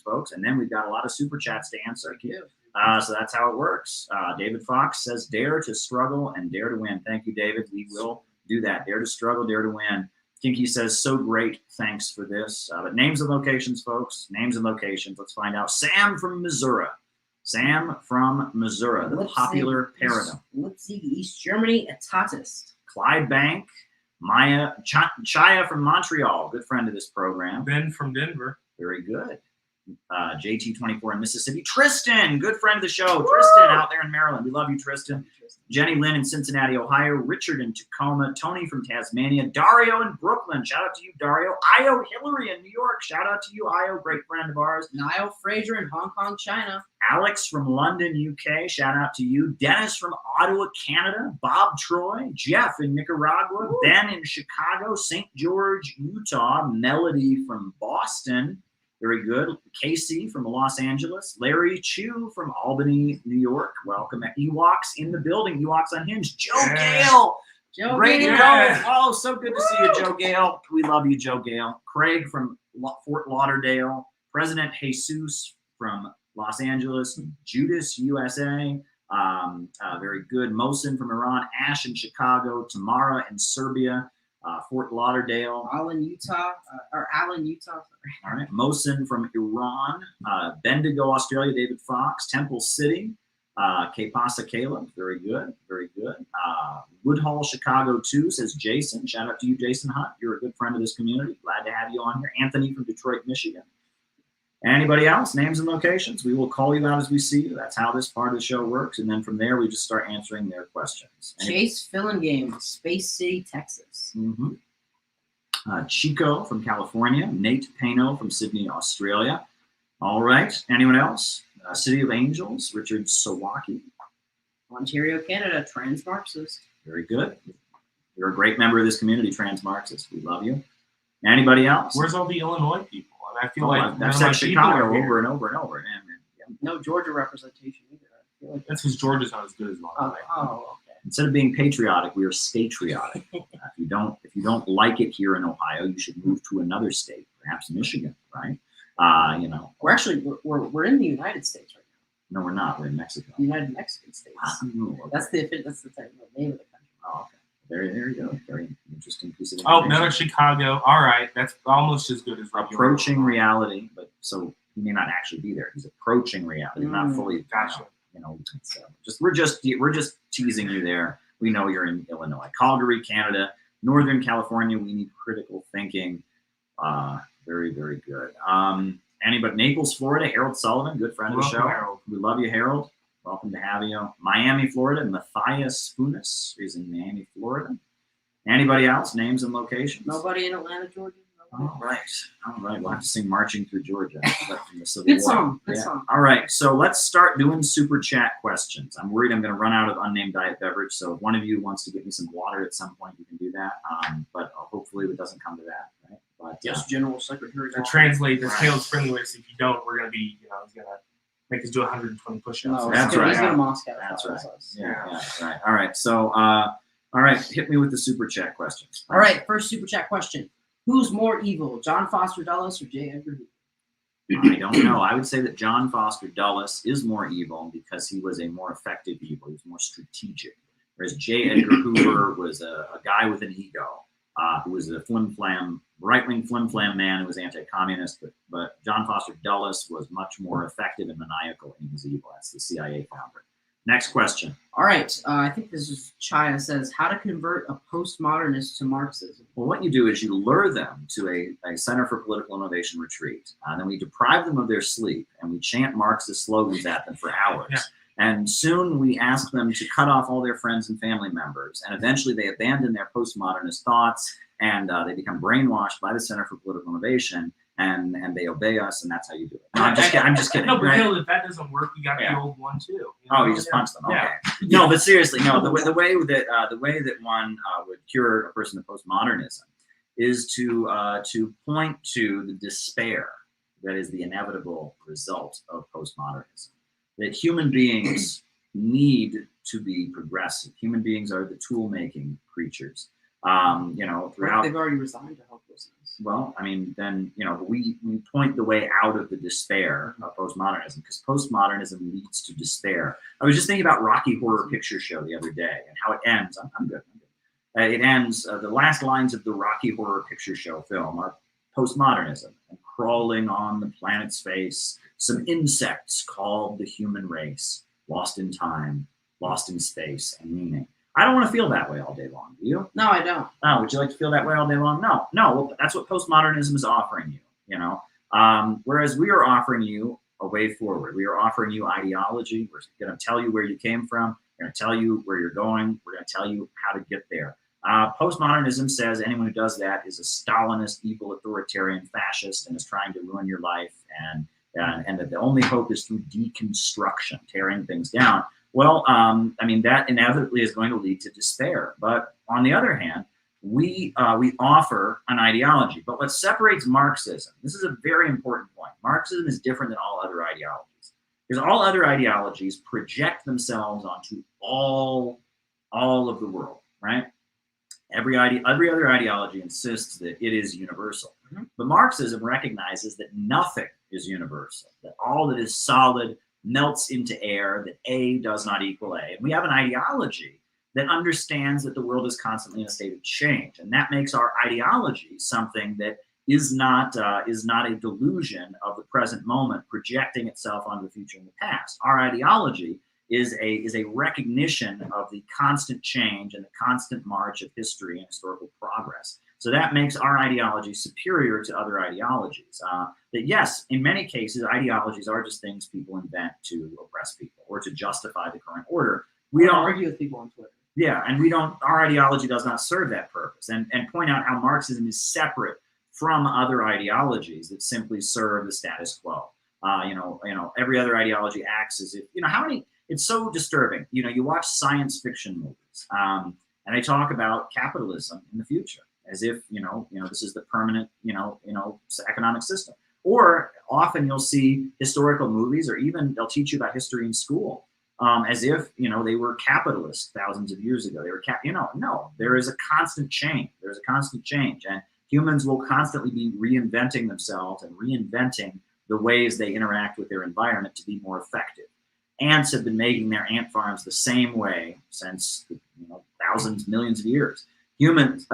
folks. And then we've got a lot of super chats to answer. So that's how it works. David Fox says, dare to struggle and dare to win. Thank you, David. We will do that. Dare to struggle, dare to win. Kinky says, so great. Thanks for this. But names and locations, folks. Names and locations. Let's find out. Sam from Missouri. Sam from Missouri, the popular paradigm. Leipzig, East Germany, a Tatist. Clyde Bank, Maya Chaya from Montreal, good friend of this program. Ben from Denver. Very good. JT24 in Mississippi. Tristan, good friend of the show. Woo! Tristan out there in Maryland. We love you, Tristan. Jenny Lynn in Cincinnati, Ohio. Richard in Tacoma. Tony from Tasmania. Dario in Brooklyn. Shout out to you, Dario. Io Hillary in New York. Shout out to you, Io. Great friend of ours. Niall Fraser in Hong Kong, China. Alex from London, UK. Shout out to you. Dennis from Ottawa, Canada. Bob Troy. Jeff in Nicaragua. Woo! Ben in Chicago. St. George, Utah. Melody from Boston. Very good. Casey from Los Angeles. Larry Chu from Albany, New York. Welcome. Ewoks in the building. Ewoks Unhinged. Joe Gale. Joe Great Gale. to go. Oh, so good to see you, Joe Gale. We love you, Joe Gale. Craig from Fort Lauderdale. President Jesus from Los Angeles. Judas, USA. Very good. Mosin from Iran. Ash in Chicago. Tamara in Serbia. Fort Lauderdale. Alan, Utah. Sorry. All right. Mosin from Iran. Bendigo, Australia. David Fox. Temple City. Que Pasa Caleb. Very good. Very good. Woodhall, Chicago, too, says Jason. Shout out to you, Jason Hunt. You're a good friend of this community. Glad to have you on here. Anthony from Detroit, Michigan. Anybody else? Names and locations? We will call you out as we see you. That's how this part of the show works. And then from there, we just start answering their questions. Chase Fillingame, Space City, Texas. Mm-hmm. Chico from California. Nate Pano from Sydney, Australia. All right. Anyone else? City of Angels, Richard Sawaki. Ontario, Canada, trans-Marxist. Very good. You're a great member of this community, trans-Marxist. We love you. Anybody else? Where's all the Illinois people? I feel like I've said Chicago over and over and over. Man. No Georgia representation either. I feel like that's because Georgia's not as good as Illinois. Oh, okay. Instead of being patriotic, we are statriotic. If you don't like it here in Ohio, you should move to another state, perhaps Michigan, right? We're actually we're in the United States right now. No, we're not. We're in Mexico. United Mexican States. Okay. That's the name of the country. Oh, okay. There you go. Very interesting piece of information. Oh, another Chicago. All right, that's almost as good as approaching reality. But so he may not actually be there. He's approaching reality, not fully. Gotcha. We're just teasing you there. We know you're in Illinois, Calgary, Canada, Northern California. We need critical thinking. Very, very good. Anybody? Naples, Florida. Harold Sullivan, good friend of the show. Harold. We love you, Harold. Welcome to have you. Miami, Florida. Matthias Funes is in Miami, Florida. Anybody else? Names and locations? Nobody in Atlanta, Georgia. All right. We'll have to sing "Marching Through Georgia." From the Civil Good War. song. Good song. All right. So let's start doing super chat questions. I'm worried I'm going to run out of unnamed diet beverage. So if one of you wants to get me some water at some point, you can do that. But hopefully it doesn't come to that. Right? But yes, General Secretary. Translate this Caleb's friendly way. So if you don't, we're going to be, he's going to make us do 120 push-ups. No, that's right. He's going to Moscow. That's right. Yeah. Right. All right. So, all right. Hit me with the super chat questions. All right. First super chat question. Who's more evil, John Foster Dulles or J. Edgar Hoover? I don't know. I would say that John Foster Dulles is more evil because he was a more effective evil. He was more strategic. Whereas J. Edgar Hoover was a guy with an ego, who was a flim-flam, right-wing flim-flam man who was anti-communist. But John Foster Dulles was much more effective and maniacal in his evil. That's the CIA founder. Next question. All right. I think this is Chaya says, how to convert a postmodernist to Marxism. Well, what you do is you lure them to a Center for Political Innovation retreat. Then we deprive them of their sleep, and we chant Marxist slogans at them for hours. Yeah. And soon we ask them to cut off all their friends and family members. And eventually they abandon their postmodernist thoughts, and they become brainwashed by the Center for Political Innovation, and they obey us, and that's how you do it. No, I'm just kidding. No, but right? Hill, if that doesn't work, you got the old one too. You Oh, know? you just punch them. Okay. Yeah. No, but seriously, no. The way that one would cure a person of postmodernism is to point to the despair that is the inevitable result of postmodernism. That human beings need to be progressive. Human beings are the tool-making creatures. Throughout. They've already resigned to helplessness. Well, I mean, then, we point the way out of the despair of postmodernism, because postmodernism leads to despair. I was just thinking about Rocky Horror Picture Show the other day and how it ends. I'm good. It ends, the last lines of the Rocky Horror Picture Show film are postmodernism, and crawling on the planet's face, some insects called the human race, lost in time, lost in space and meaning. I don't want to feel that way all day long. Do you? No, I don't. Oh, would you like to feel that way all day long? No. Well, that's what postmodernism is offering you. Whereas we are offering you a way forward. We are offering you ideology. We're going to tell you where you came from. We're going to tell you where you're going. We're going to tell you how to get there. Postmodernism says anyone who does that is a Stalinist, evil, authoritarian fascist and is trying to ruin your life, and that the only hope is through deconstruction, tearing things down. Well, that inevitably is going to lead to despair. But on the other hand, we offer an ideology. But what separates Marxism, this is a very important point. Marxism is different than all other ideologies, because all other ideologies project themselves onto all of the world, right? Every other ideology insists that it is universal. Mm-hmm. But Marxism recognizes that nothing is universal, that all that is solid melts into air, that A does not equal A. And we have an ideology that understands that the world is constantly in a state of change. And that makes our ideology something that is not a delusion of the present moment projecting itself onto the future and the past. Our ideology is a recognition of the constant change and the constant march of history and historical progress. So that makes our ideology superior to other ideologies. That yes, in many cases, ideologies are just things people invent to oppress people or to justify the current order. We don't argue with people on Twitter. Yeah, and our ideology does not serve that purpose. And point out how Marxism is separate from other ideologies that simply serve the status quo. Every other ideology acts as if, it's so disturbing. You watch science fiction movies, and they talk about capitalism in the future as if, this is the permanent, economic system. Or often you'll see historical movies, or even they'll teach you about history in school, as if, they were capitalists thousands of years ago. They were, no, there is a constant change. There's a constant change. And humans will constantly be reinventing themselves and reinventing the ways they interact with their environment to be more effective. Ants have been making their ant farms the same way since, thousands, millions of years. Humans,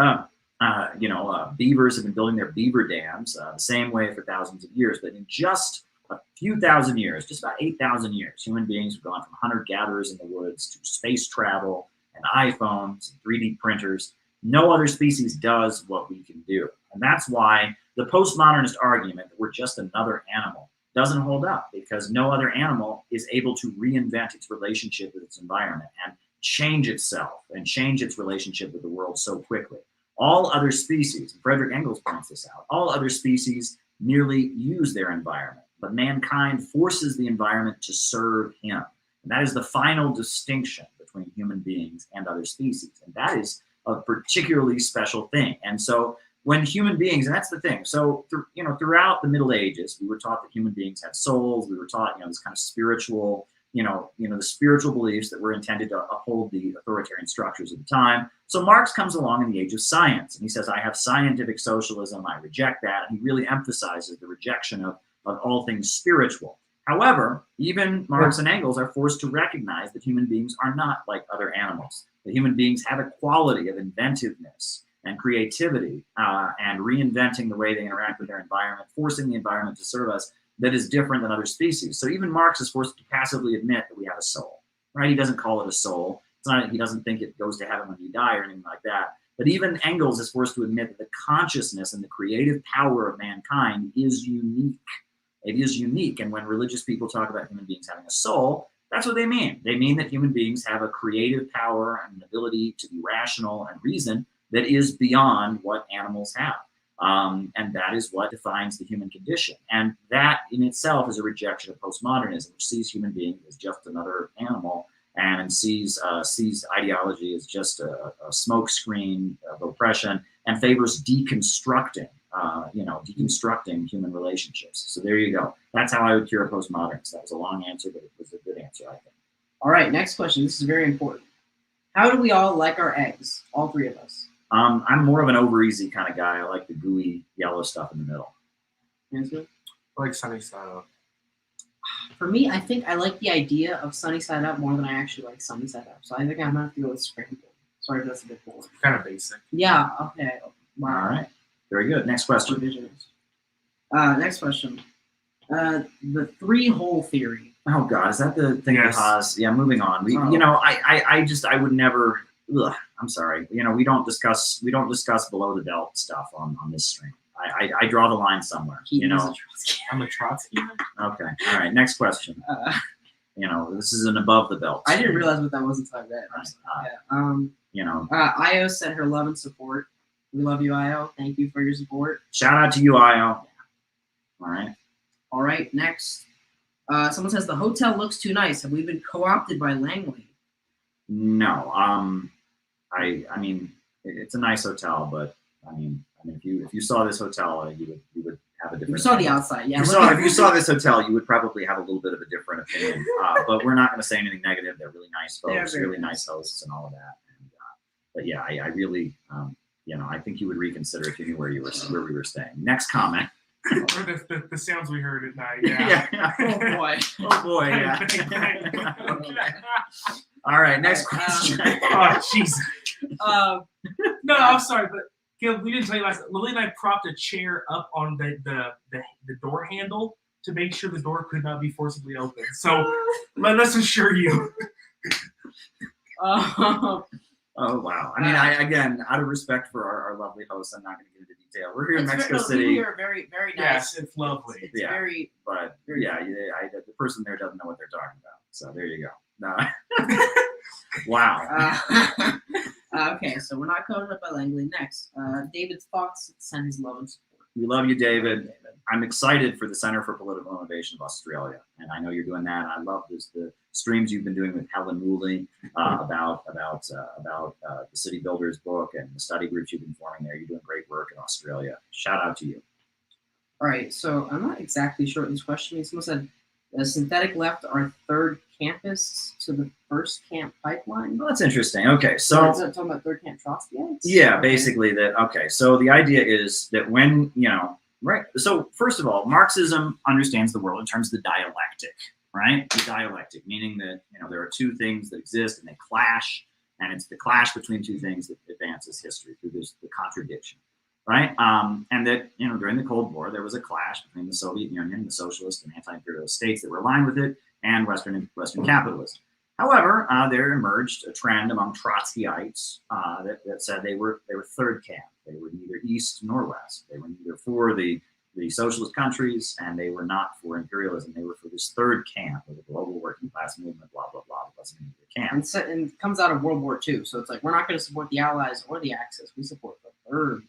beavers have been building their beaver dams the same way for thousands of years. But in just a few thousand years, just about 8,000 years, human beings have gone from hunter-gatherers in the woods to space travel and iPhones and 3D printers. No other species does what we can do. And that's why the postmodernist argument that we're just another animal doesn't hold up, because no other animal is able to reinvent its relationship with its environment and change itself and change its relationship with the world so quickly. All other species, and Frederick Engels points this out, all other species merely use their environment, but mankind forces the environment to serve him. And that is the final distinction between human beings and other species. And that is a particularly special thing. And so when human beings, and that's the thing, so throughout the Middle Ages, we were taught that human beings had souls. We were taught, this kind of spiritual, the spiritual beliefs that were intended to uphold the authoritarian structures of the time. So Marx comes along in the age of science, and he says, I have scientific socialism, I reject that. And he really emphasizes the rejection of of all things spiritual. However, even Marx and Engels are forced to recognize that human beings are not like other animals. That human beings have a quality of inventiveness and creativity and reinventing the way they interact with their environment, forcing the environment to serve us, that is different than other species. So even Marx is forced to passively admit that we have a soul, right? He doesn't call it a soul. It's not, he doesn't think it goes to heaven when you die or anything like that. But even Engels is forced to admit that the consciousness and the creative power of mankind is unique. It is unique. And when religious people talk about human beings having a soul, that's what they mean. They mean that human beings have a creative power and an ability to be rational and reason that is beyond what animals have. And that is what defines the human condition. And that in itself is a rejection of postmodernism, which sees human beings as just another animal and sees ideology as just a smokescreen of oppression and favors deconstructing, deconstructing human relationships. So there you go. That's how I would cure postmodernists. That was a long answer, but it was a good answer, I think. All right, next question. This is very important. How do we all like our eggs? All three of us. I'm more of an over easy kind of guy. I like the gooey yellow stuff in the middle. Answer? I like sunny side up. For me, I think I like the idea of sunny side up more than I actually like sunny side up. So I think I'm gonna have to go with scrambled. Sorry if that's a bit boring. Kind of basic. Yeah. Okay. Wow. All right. Very good. Next question. Next question. The three-hole theory. Oh God, is that the thing Yes. that caused? Yeah. Moving on. I would never. Ugh, I'm sorry. We don't discuss below the belt stuff on this stream. I draw the line somewhere. I'm a Trotsky. Okay. All right. Next question. This is an above the belt. I didn't realize what that was until I read. Yeah. Io sent her love and support. We love you, Io. Thank you for your support. Shout out to you, Io. All right. All right. Next. Someone says the hotel looks too nice. Have we been co-opted by Langley? No. I mean, it's a nice hotel, but I mean, if you saw this hotel, you would have a different. We saw the outside. Yeah. If you saw this hotel, you would probably have a little bit of a different opinion. But we're not going to say anything negative. They're really nice folks, really nice hosts, and all of that. And, but yeah, I really, I think you would reconsider if you knew where we were staying. Next comment. Or the sounds we heard at night. Yeah. Yeah. Oh boy. Oh boy. Yeah. Okay. All right. Next question. Oh jeez. No, I'm sorry, but Caleb, we didn't tell you last. Lily and I propped a chair up on the door handle to make sure the door could not be forcibly opened. So let us assure you. Oh wow! I mean, again, out of respect for our lovely hosts, I'm not going to get into detail. We're here in Mexico City. We are very, very nice. Yes, it's lovely. It's very. But very the person there doesn't know what they're talking about. So there you go. No. Wow. Okay, so we're not covered up by Langley. Next, David Fox sent his love and support. We love you, David. I'm excited for the Center for Political Innovation of Australia, and I know you're doing that. I love the streams you've been doing with Helen Mooley about the City Builders book and the study groups you've been forming there. You're doing great work in Australia. Shout out to you. All right, so I'm not exactly sure what this question means. Someone said, the synthetic left our third campus to the first camp pipeline. Well, that's interesting. Okay, so is that talking about third camp Trotskyites? Yeah, basically that. Okay, so the idea is that when right. So first of all, Marxism understands the world in terms of the dialectic, right? The dialectic, meaning that there are two things that exist and they clash, and it's the clash between two things that advances history through the contradiction. Right, and that during the Cold War there was a clash between the Soviet Union, the socialist and anti-imperialist states that were aligned with it, and Western capitalism. However, there emerged a trend among Trotskyites that said they were third camp. They were neither east nor west. They were neither for the socialist countries, and they were not for imperialism. They were for this third camp of the global working class movement. Blah blah blah. It wasn't either camp. And it comes out of World War II, so it's like we're not going to support the Allies or the Axis. We support the third.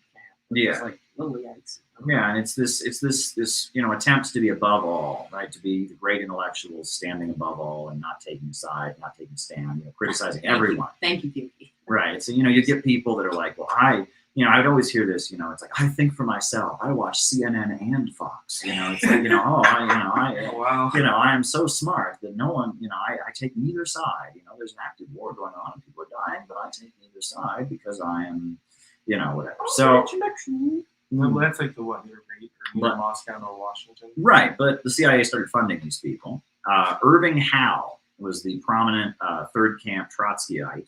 Yeah. It's like little yikes. Yeah, and it's this attempt to be above all, right? To be the great intellectuals standing above all and not taking a side, not taking a stand, criticizing everyone. Thank you, Kinky. Right. So you get people that are like, well, I'd always hear this, it's like, I think for myself. I watch CNN and Fox. It's like, I am so smart that no one, I take neither side. There's an active war going on and people are dying, but I take neither side because I am whatever. So Well, that's like the what, near But- Moscow or Washington. Right, but the CIA started funding these people. Irving Howe was the prominent third camp Trotskyite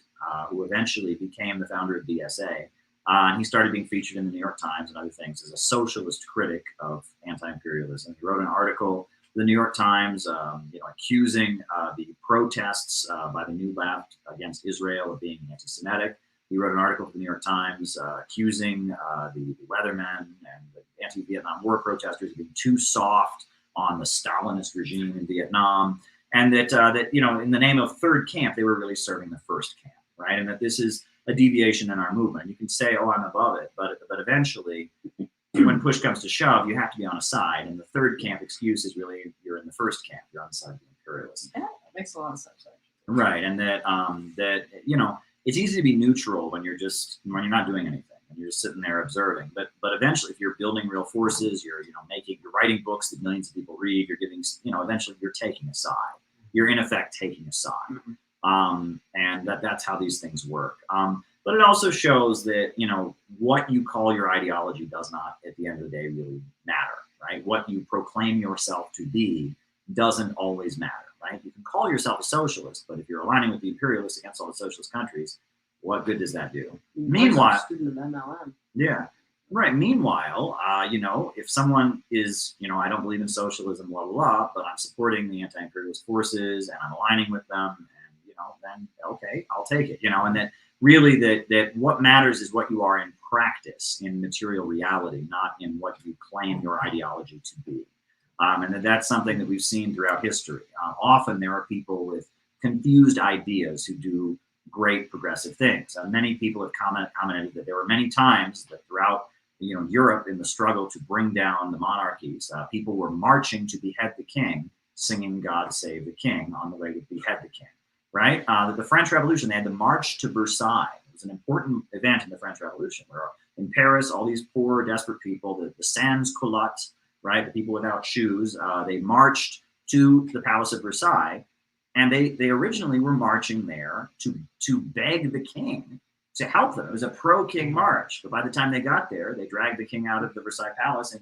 who eventually became the founder of DSA. And he started being featured in the New York Times and other things as a socialist critic of anti-imperialism. He wrote an article in the New York Times, accusing the protests by the New Left against Israel of being anti-Semitic. He wrote an article for the New York Times accusing the Weathermen and the anti-Vietnam War protesters of being too soft on the Stalinist regime in Vietnam, and that in the name of third camp, they were really serving the first camp, right? And that this is a deviation in our movement. You can say, "Oh, I'm above it," but eventually, when push comes to shove, you have to be on a side. And the third camp excuse is really you're in the first camp. You're on the side of the imperialism. Yeah, that makes a lot of sense. Actually. Right, and that it's easy to be neutral when you're not doing anything and you're just sitting there observing. But eventually, if you're building real forces, you're writing books that millions of people read. You're giving eventually you're taking a side. You're in effect taking a side, and that's how these things work. But it also shows that what you call your ideology does not, at the end of the day, really matter. Right, what you proclaim yourself to be doesn't always matter. Right? You can call yourself a socialist, but if you're aligning with the imperialists against all the socialist countries, what good does that do? Meanwhile, student of MLM. yeah, right. Meanwhile, if someone is, I don't believe in socialism, blah, blah, blah, but I'm supporting the anti-imperialist forces and I'm aligning with them, and, then, okay, I'll take it, and that really that what matters is what you are in practice, in material reality, not in what you claim your ideology to be. And that's something that we've seen throughout history. Often there are people with confused ideas who do great progressive things. Many people have commented that there were many times that throughout Europe, in the struggle to bring down the monarchies, people were marching to behead the king, singing "God Save the King" on the way to behead the king. Right? The French Revolution, they had the March to Versailles. It was an important event in the French Revolution, where in Paris, all these poor, desperate people, the sans-culottes, right, the people without shoes, they marched to the Palace of Versailles, and they originally were marching there to beg the king to help them. It was a pro-king march, but by the time they got there, they dragged the king out of the Versailles Palace in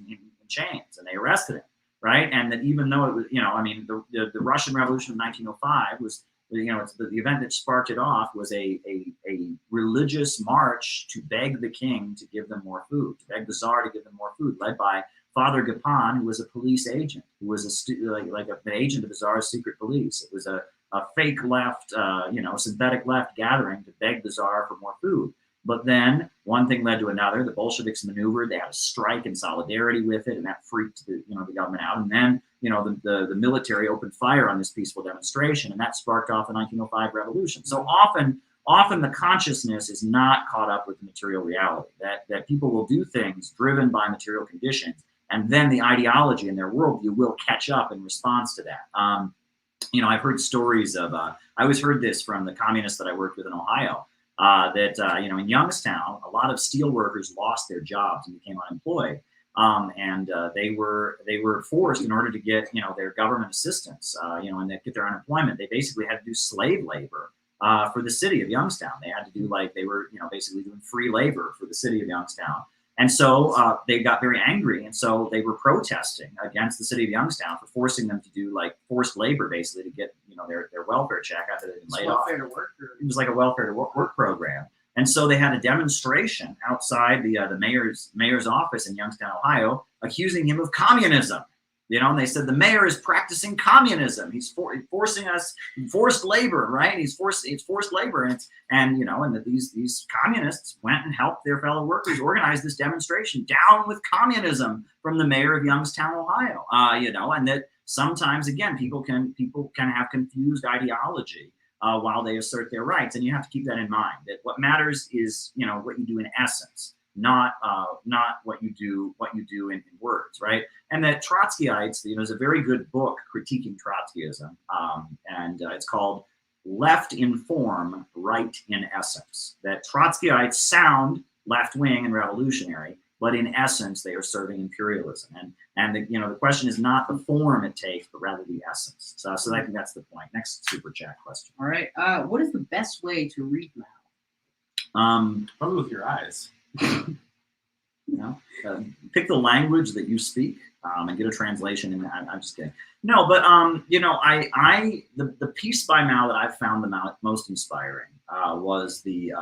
chains, and they arrested him, right? And that even though it was, the Russian Revolution of 1905 was, it's the event that sparked it off was a religious march to beg the king to give them more food, to beg the Tsar to give them more food, led by Father Gapon, who was a police agent, who was an agent of the Tsar's secret police. It was a fake left, synthetic left gathering to beg the Tsar for more food. But then one thing led to another. The Bolsheviks maneuvered. They had a strike in solidarity with it, and that freaked the government out. And then the military opened fire on this peaceful demonstration, and that sparked off the 1905 revolution. So often the consciousness is not caught up with the material reality. That people will do things driven by material conditions, and then the ideology and their worldview will catch up in response to that. I've heard stories of. I always heard this from the communists that I worked with in Ohio. In Youngstown, a lot of steel workers lost their jobs and became unemployed, and they were forced, in order to get their government assistance, and they get their unemployment. They basically had to do slave labor for the city of Youngstown. They had to do they were basically doing free labor for the city of Youngstown. And so they got very angry, and so they were protesting against the city of Youngstown for forcing them to do forced labor, basically, to get their welfare check after they'd been laid off. Welfare to work. It was like a welfare to work program, and so they had a demonstration outside the mayor's office in Youngstown, Ohio, accusing him of communism. And they said the mayor is practicing communism. He's forcing us forced labor, right? It's forced labor, and that these communists went and helped their fellow workers organize this demonstration, down with communism, from the mayor of Youngstown, Ohio. And that sometimes, again, people can have confused ideology while they assert their rights, and you have to keep that in mind. That what matters is what you do in essence, not what you do in words, right? And that Trotskyites, there's a very good book critiquing Trotskyism, and it's called "Left in Form, Right in Essence." That Trotskyites sound left-wing and revolutionary, but in essence, they are serving imperialism. And the question is not the form it takes, but rather the essence. So I think that's the point. Next super chat question. All right. What is the best way to read Mao? Probably with your eyes. Pick the language that you speak and get a translation. And I'm just kidding. No, but the piece by Mao that I found the most inspiring was the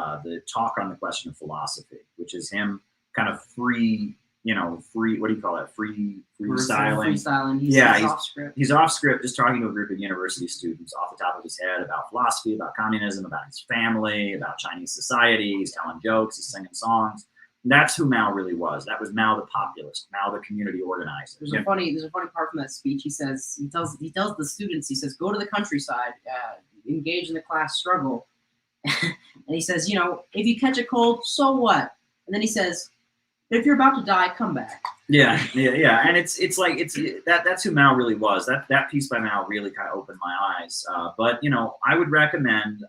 talk on the question of philosophy, which is him kind of free. What do you call that? Freestyling. Freestyling. He's off script. He's off script, just talking to a group of university students off the top of his head about philosophy, about communism, about his family, about Chinese society. He's telling jokes. He's singing songs. And that's who Mao really was. That was Mao the populist, Mao the community organizer. There's a funny part from that speech. He tells the students, he says, go to the countryside, engage in the class struggle. And he says, if you catch a cold, so what? And then he says, if you're about to die, come back. Yeah. And it's like that's who Mao really was. That piece by Mao really kind of opened my eyes. But I would recommend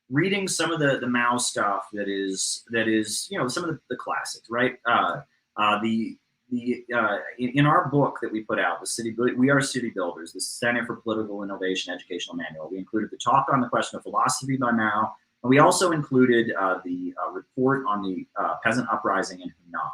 reading some of the Mao stuff that is some of the classics, right? In our book that we put out, We Are City Builders, the Center for Political Innovation Educational Manual, we included the talk on the question of philosophy by Mao. And we also included the report on the peasant uprising in Hunan.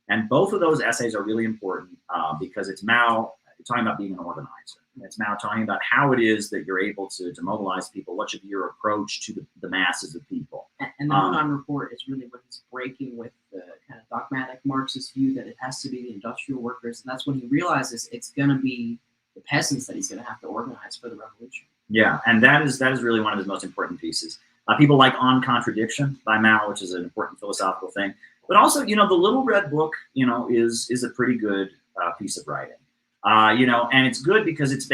And both of those essays are really important because it's Mao talking about being an organizer. It's Mao talking about how it is that you're able to mobilize people. What should be your approach to the masses of people? And the Hunan report is really when he's breaking with the kind of dogmatic Marxist view that it has to be the industrial workers. And that's when he realizes it's going to be the peasants that he's going to have to organize for the revolution. Yeah, and that is really one of his most important pieces. People like On Contradiction by Mao, which is an important philosophical thing. But also, the Little Red Book, is a pretty good piece of writing. And it's good because it's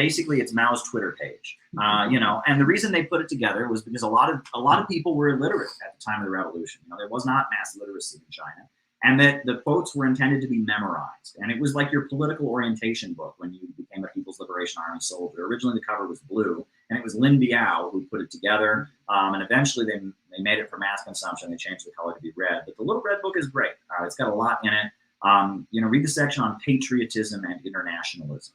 Mao's Twitter page. And the reason they put it together was because a lot of people were illiterate at the time of the revolution. There was not mass literacy in China, and that the quotes were intended to be memorized. And it was like your political orientation book when you became a People's Liberation Army soldier. Originally, the cover was blue, and it was Lin Biao who put it together. And eventually, they made it for mass consumption. They changed the color to be red. But the Little Red Book is great. It's got a lot in it. Read the section on patriotism and internationalism.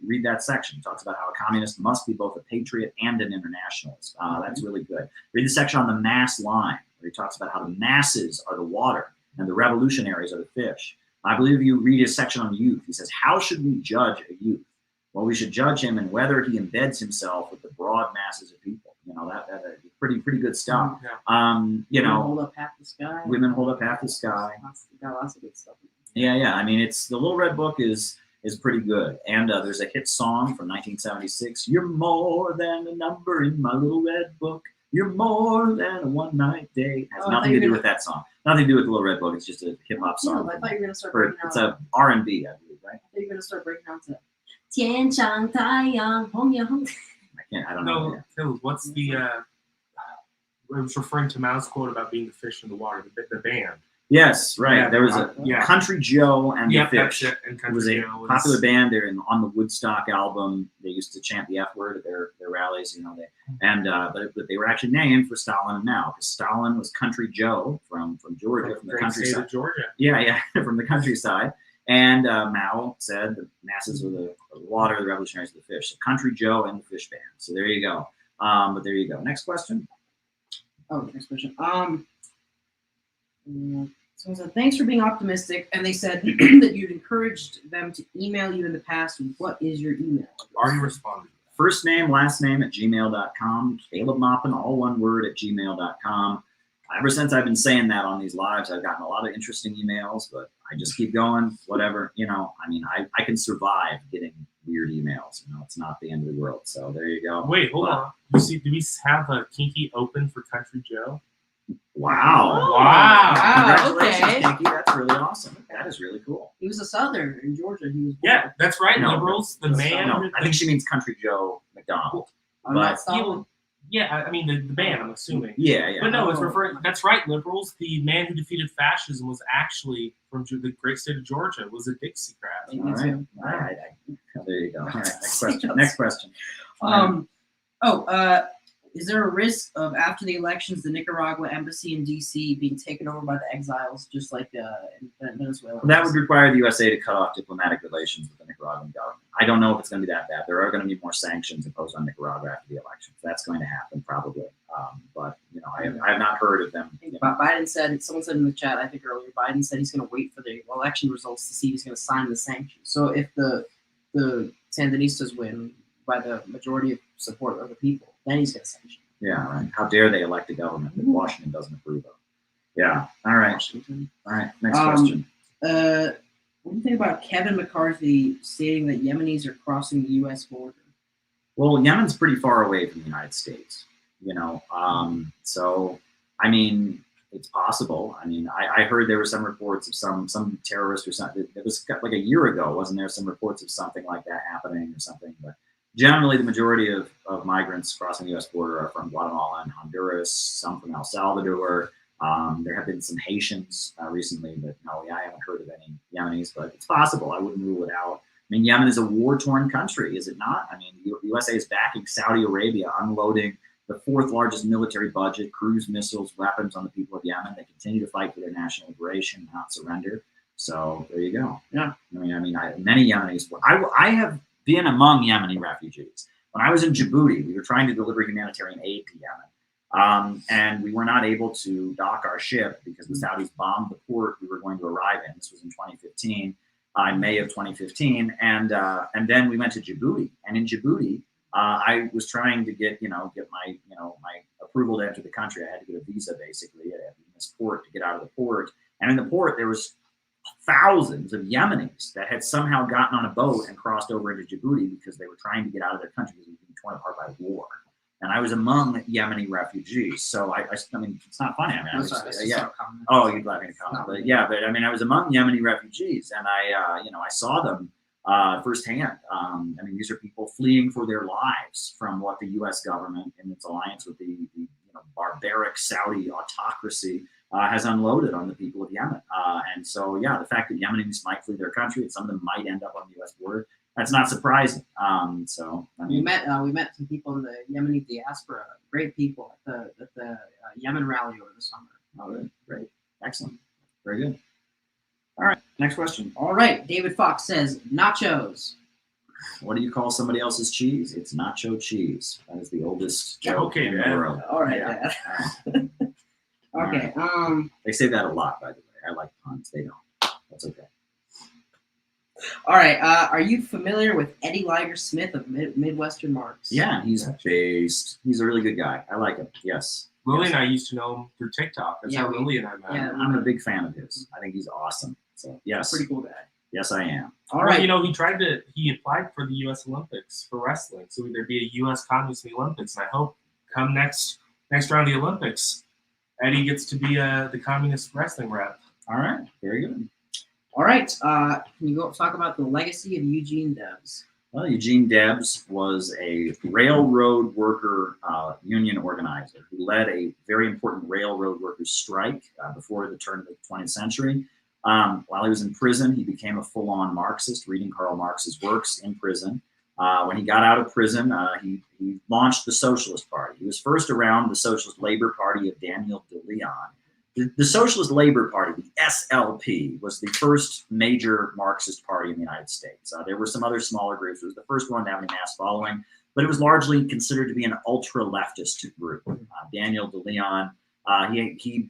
Read that section. It talks about how a communist must be both a patriot and an internationalist. That's really good. Read the section on the mass line, where he talks about how the masses are the water and the revolutionaries are the fish. I believe you read his section on youth. He says, how should we judge a youth? Well, we should judge him in whether he embeds himself with the broad masses of people. That pretty good stuff. Women hold up half the sky. Women hold up half the sky. Got lots of good stuff. Yeah. I mean, the Little Red Book is pretty good. And there's a hit song from 1976. You're more than a number in my little red book. You're more than a one-night date. It has nothing to do with that song. Nothing to do with the Little Red Book. It's just a hip-hop song. No, I thought you were going to start breaking out. It's a R&B, I believe, right? I thought you were going to start breaking out to Tian Chang Tai Yang Hong Yang. I don't know. Phil, what's the... I was referring to Mao's quote about being the fish in the water, the band. Yes, right. Yeah, there was a Country Joe and the Fish. And it was a popular band. They're on the Woodstock album. They used to chant the F word at their rallies, but they were actually named for Stalin and Mao, because Stalin was Country Joe from Georgia, from the countryside. Georgia. Yeah, from the countryside. And Mao said the masses are the water, the revolutionaries are the fish. So Country Joe and the Fish Band. So there you go. But there you go. Next question. Oh, next question. So I said, thanks for being optimistic. And they said that you'd encouraged them to email you in the past. What is your email? Already responded. First name, last name at gmail.com. Caleb Maupin, all one word at gmail.com. Ever since I've been saying that on these lives, I've gotten a lot of interesting emails, but I just keep going, whatever, I can survive getting weird emails. It's not the end of the world. So there you go. Wait, hold on. Do we have a Kinky open for Country Joe? Wow. Congratulations, okay. Kinky. That's really awesome. That is really cool. He was a Southern in Georgia. He was born. Yeah, that's right. No, Liberals, the man. No, I think she means Country Joe McDonald. Not Stalin. Yeah, I mean the band, I'm assuming. Yeah. But no, it's referring. That's right, liberals. The man who defeated fascism was actually from the great state of Georgia. Was a Dixiecrat. All right. There you go. All right. Next question. Is there a risk of, after the elections, the Nicaragua embassy in D.C. being taken over by the exiles, just like in Venezuela? That would require the USA to cut off diplomatic relations with the Nicaraguan government. I don't know if it's going to be that bad. There are going to be more sanctions imposed on Nicaragua after the elections. That's going to happen probably. But I have not heard of them. I think Biden said, someone said in the chat, I think earlier, Biden said he's going to wait for the election results to see if he's going to sign the sanctions. So if the Sandinistas win by the majority of support of the people, then he's going to sanction. Yeah, right. How dare they elect a government that Washington doesn't approve of? Yeah. All right. Washington. All right. Next question. What do you think about Kevin McCarthy stating that Yemenis are crossing the U.S. border? Well, Yemen's pretty far away from the United States, so, I mean, it's possible. I mean, I heard there were some reports of some terrorist or something. It was like a year ago, wasn't there? Some reports of something like that happening or something. But generally, the majority of migrants crossing the U.S. border are from Guatemala and Honduras, some from El Salvador. There have been some Haitians recently, but no, I haven't heard of any Yemenis, but it's possible. I wouldn't rule it out. I mean, Yemen is a war-torn country, is it not? I mean, the USA is backing Saudi Arabia, unloading the fourth largest military budget, cruise missiles, weapons on the people of Yemen. They continue to fight for their national liberation, not surrender. So there you go. Yeah. I mean, many Yemenis. I have been among Yemeni refugees. When I was in Djibouti, we were trying to deliver humanitarian aid to Yemen. And we were not able to dock our ship because the Saudis bombed the port we were going to arrive in. This was in 2015, in May of 2015. And then we went to Djibouti. And in Djibouti, I was trying to get my approval to enter the country. I had to get a visa basically at this port to get out of the port. And in the port, there was thousands of Yemenis that had somehow gotten on a boat and crossed over into Djibouti because they were trying to get out of their country because it was being torn apart by war. And I was among Yemeni refugees. So I mean, it's not funny. I mean, oh, you'd like me to comment, but yeah, but I mean, I was among Yemeni refugees, and I saw them firsthand. I mean, these are people fleeing for their lives from what the U.S. government, in its alliance with the barbaric Saudi autocracy, has unloaded on the people of Yemen. And so, yeah, the fact that Yemenis might flee their country and some of them might end up on the U.S. border, that's not surprising. So I mean, we met some people in the Yemeni diaspora, great people at the Yemen rally over the summer. Oh, really? Great, excellent, very good. All right, next question. All right, David Fox says nachos. What do you call somebody else's cheese? It's nacho cheese. That is the oldest joke in the Dad. world. All right, Yeah. Dad. Okay. They say that a lot, by the way. I like puns. They don't. That's okay. All right. Are you familiar with Eddie Liger Smith of Midwestern Marks? Yeah, he's based. He's a really good guy. I like him. Yes. Lily Yes. and I used to know him through TikTok. That's how Lily and I met. Yeah. I'm a big fan of his. I think he's awesome. So yes. Pretty cool guy. Yes, I am. All right. Well, he applied for the U.S. Olympics for wrestling. So there'd be a U.S. Congress in the Olympics. And I hope come next round of the Olympics, Eddie gets to be the communist wrestling rep. All right. Very good. All right. Can you go talk about the legacy of Eugene Debs? Well, Eugene Debs was a railroad worker union organizer who led a very important railroad workers strike before the turn of the 20th century. While he was in prison, he became a full-on Marxist, reading Karl Marx's works in prison. When he got out of prison, he launched the Socialist Party. He was first around the Socialist Labor Party of Daniel de Leon. The Socialist Labor Party, the SLP, was the first major Marxist party in the United States. There were some other smaller groups. It was the first one to have a mass following, but it was largely considered to be an ultra-leftist group. Daniel de Leon, he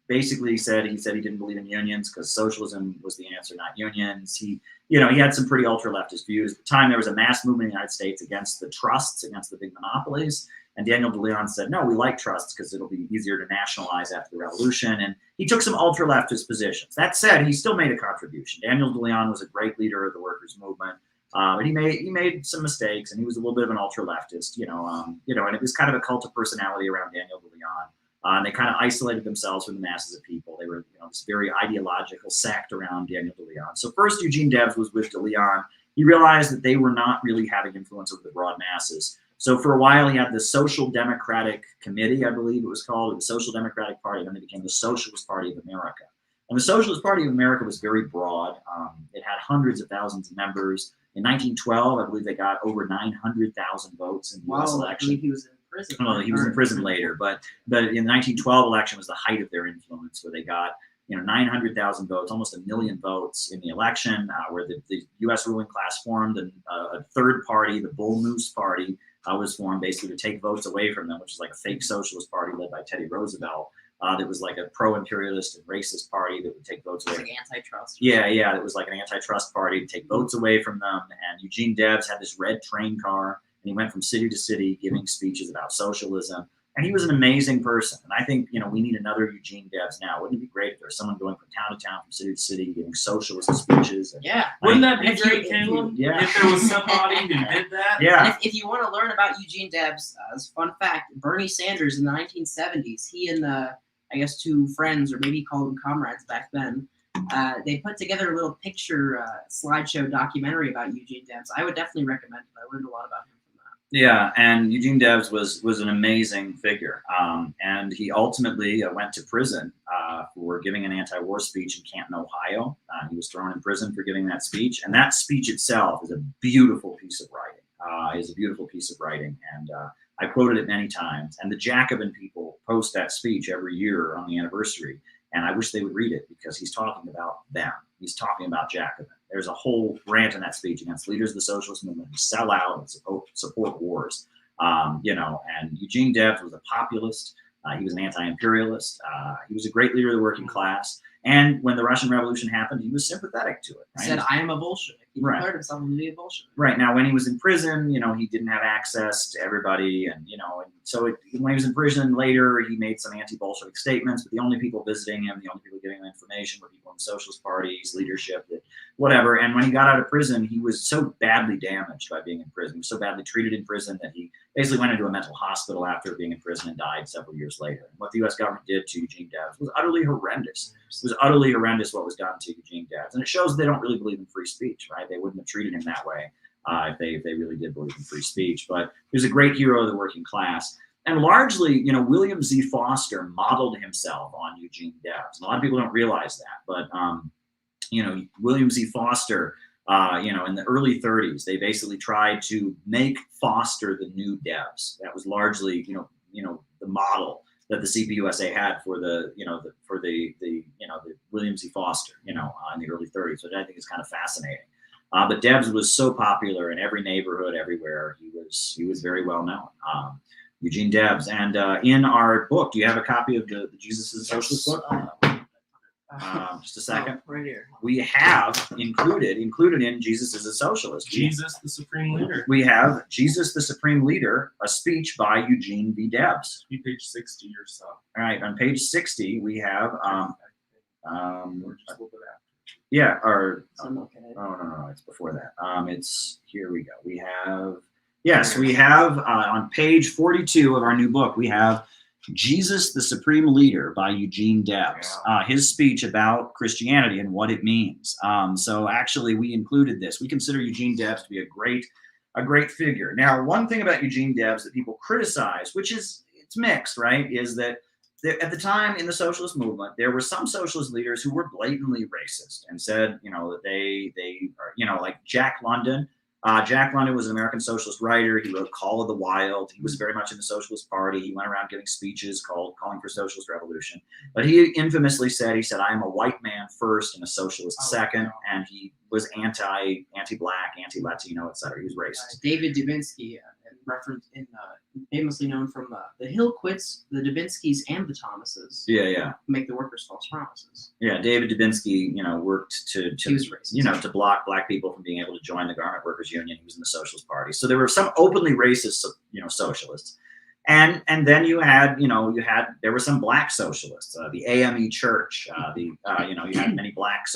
basically said he didn't believe in unions because socialism was the answer, not unions. He had some pretty ultra-leftist views. At the time, there was a mass movement in the United States against the trusts, against the big monopolies. And Daniel de Leon said, no, we like trusts because it'll be easier to nationalize after the revolution. And he took some ultra-leftist positions. That said, he still made a contribution. Daniel de Leon was a great leader of the workers' movement. But he made some mistakes, and he was a little bit of an ultra-leftist, and it was kind of a cult of personality around Daniel de Leon. And they kind of isolated themselves from the masses of people. They were, this very ideological sect around Daniel de Leon. So first, Eugene Debs was with de Leon. He realized that they were not really having influence over the broad masses. So for a while, he had the Social Democratic Committee, I believe it was called, the Social Democratic Party, and then it became the Socialist Party of America. And the Socialist Party of America was very broad. It had hundreds of thousands of members. In 1912, I believe they got over 900,000 votes in the U.S. election. I believe he was in prison. Well, he was in prison later, but in the 1912 election was the height of their influence, where they got 900,000 votes, almost 1 million votes in the election, where the U.S. ruling class formed a third party, the Bull Moose Party, was formed basically to take votes away from them, which is like a fake socialist party led by Teddy Roosevelt. That was like a pro-imperialist and racist party that would take votes away. Like antitrust. Yeah, it was like an antitrust party to take votes away from them. And Eugene Debs had this red train car, and he went from city to city giving speeches about socialism. And he was an amazing person. And I think, we need another Eugene Debs now. Wouldn't it be great if there was someone going from town to town, from city to city, giving socialist speeches? And, Yeah. Wouldn't that be if you- great, if Caleb? you- yeah. If there was somebody who did that? Yeah. And if you want to learn about Eugene Debs, as a fun fact, Bernie Sanders in the 1970s, he and I guess 2 friends, or maybe he called them comrades back then, they put together a little picture slideshow documentary about Eugene Debs. I would definitely recommend it. I learned a lot about him from that. Yeah, and Eugene Debs was an amazing figure. And he ultimately went to prison for giving an anti-war speech in Canton, Ohio. He was thrown in prison for giving that speech. And that speech itself is a beautiful piece of writing. And I quoted it many times. And the Jacobin people post that speech every year on the anniversary. And I wish they would read it, because he's talking about them. He's talking about Jacobin. There's a whole rant in that speech against leaders of the socialist movement who sell out and support wars. And Eugene Debs was a populist. He was an anti-imperialist. He was a great leader of the working class. And when the Russian Revolution happened, he was sympathetic to it. He said, "I am a Bolshevik." He declared himself to be a Bolshevik. Right. Now, when he was in prison, he didn't have access to everybody. And, when he was in prison later, he made some anti-Bolshevik statements, but the only people visiting him, the only people giving him information were people in the Socialist Party's leadership, whatever. And when he got out of prison, he was so badly damaged by being in prison. He was so badly treated in prison that he basically went into a mental hospital after being in prison and died several years later. And what the U.S. government did to Eugene Debs was utterly horrendous. It was utterly horrendous what was done to Eugene Debs. And it shows they don't really believe in free speech, right? They wouldn't have treated him that way if they really did believe in free speech. But he was a great hero of the working class. And largely, William Z. Foster modeled himself on Eugene Debs. And a lot of people don't realize that. But, William Z. Foster, in the early 30s, they basically tried to make Foster the new Debs. That was largely, the model that the CPUSA had for the William Z. Foster, in the early 30s, which I think is kind of fascinating. But Debs was so popular in every neighborhood, everywhere. He was very well known. Eugene Debs. And in our book, do you have a copy of the Jesus is a Socialist book? Just a second. Right here. We have included in Jesus is a Socialist. Jesus, the Supreme Leader. We have Jesus, the Supreme Leader, a speech by Eugene V. Debs. Be page 60 or so. All right, on page 60, we have, Or just a little bit after. yeah, or, Okay. oh, no, it's before that. Here we go. We have, on page 42 of our new book, we have Jesus, the Supreme Leader by Eugene Debs, his speech about Christianity and what it means. So actually we included this. We consider Eugene Debs to be a great figure. Now, one thing about Eugene Debs that people criticize, which is, it's mixed, right, is that at the time in the socialist movement, there were some socialist leaders who were blatantly racist and said, that they are, like Jack London. Jack London was an American socialist writer. He wrote Call of the Wild. He was very much in the Socialist Party. He went around giving speeches calling for socialist revolution. But he infamously said, I am a white man first and a socialist second. And he was anti-black, anti-Latino, etc. He was racist. David Dubinsky, famously known from the Hillquits, the Dubinskys, and the Thomases. Yeah. Make the workers false promises. Yeah, David Dubinsky, worked to He was racist. To block black people from being able to join the Garment Workers Union. He was in the Socialist Party. So there were some openly racist, socialists. And then you had there were some black socialists, the AME Church, you had many black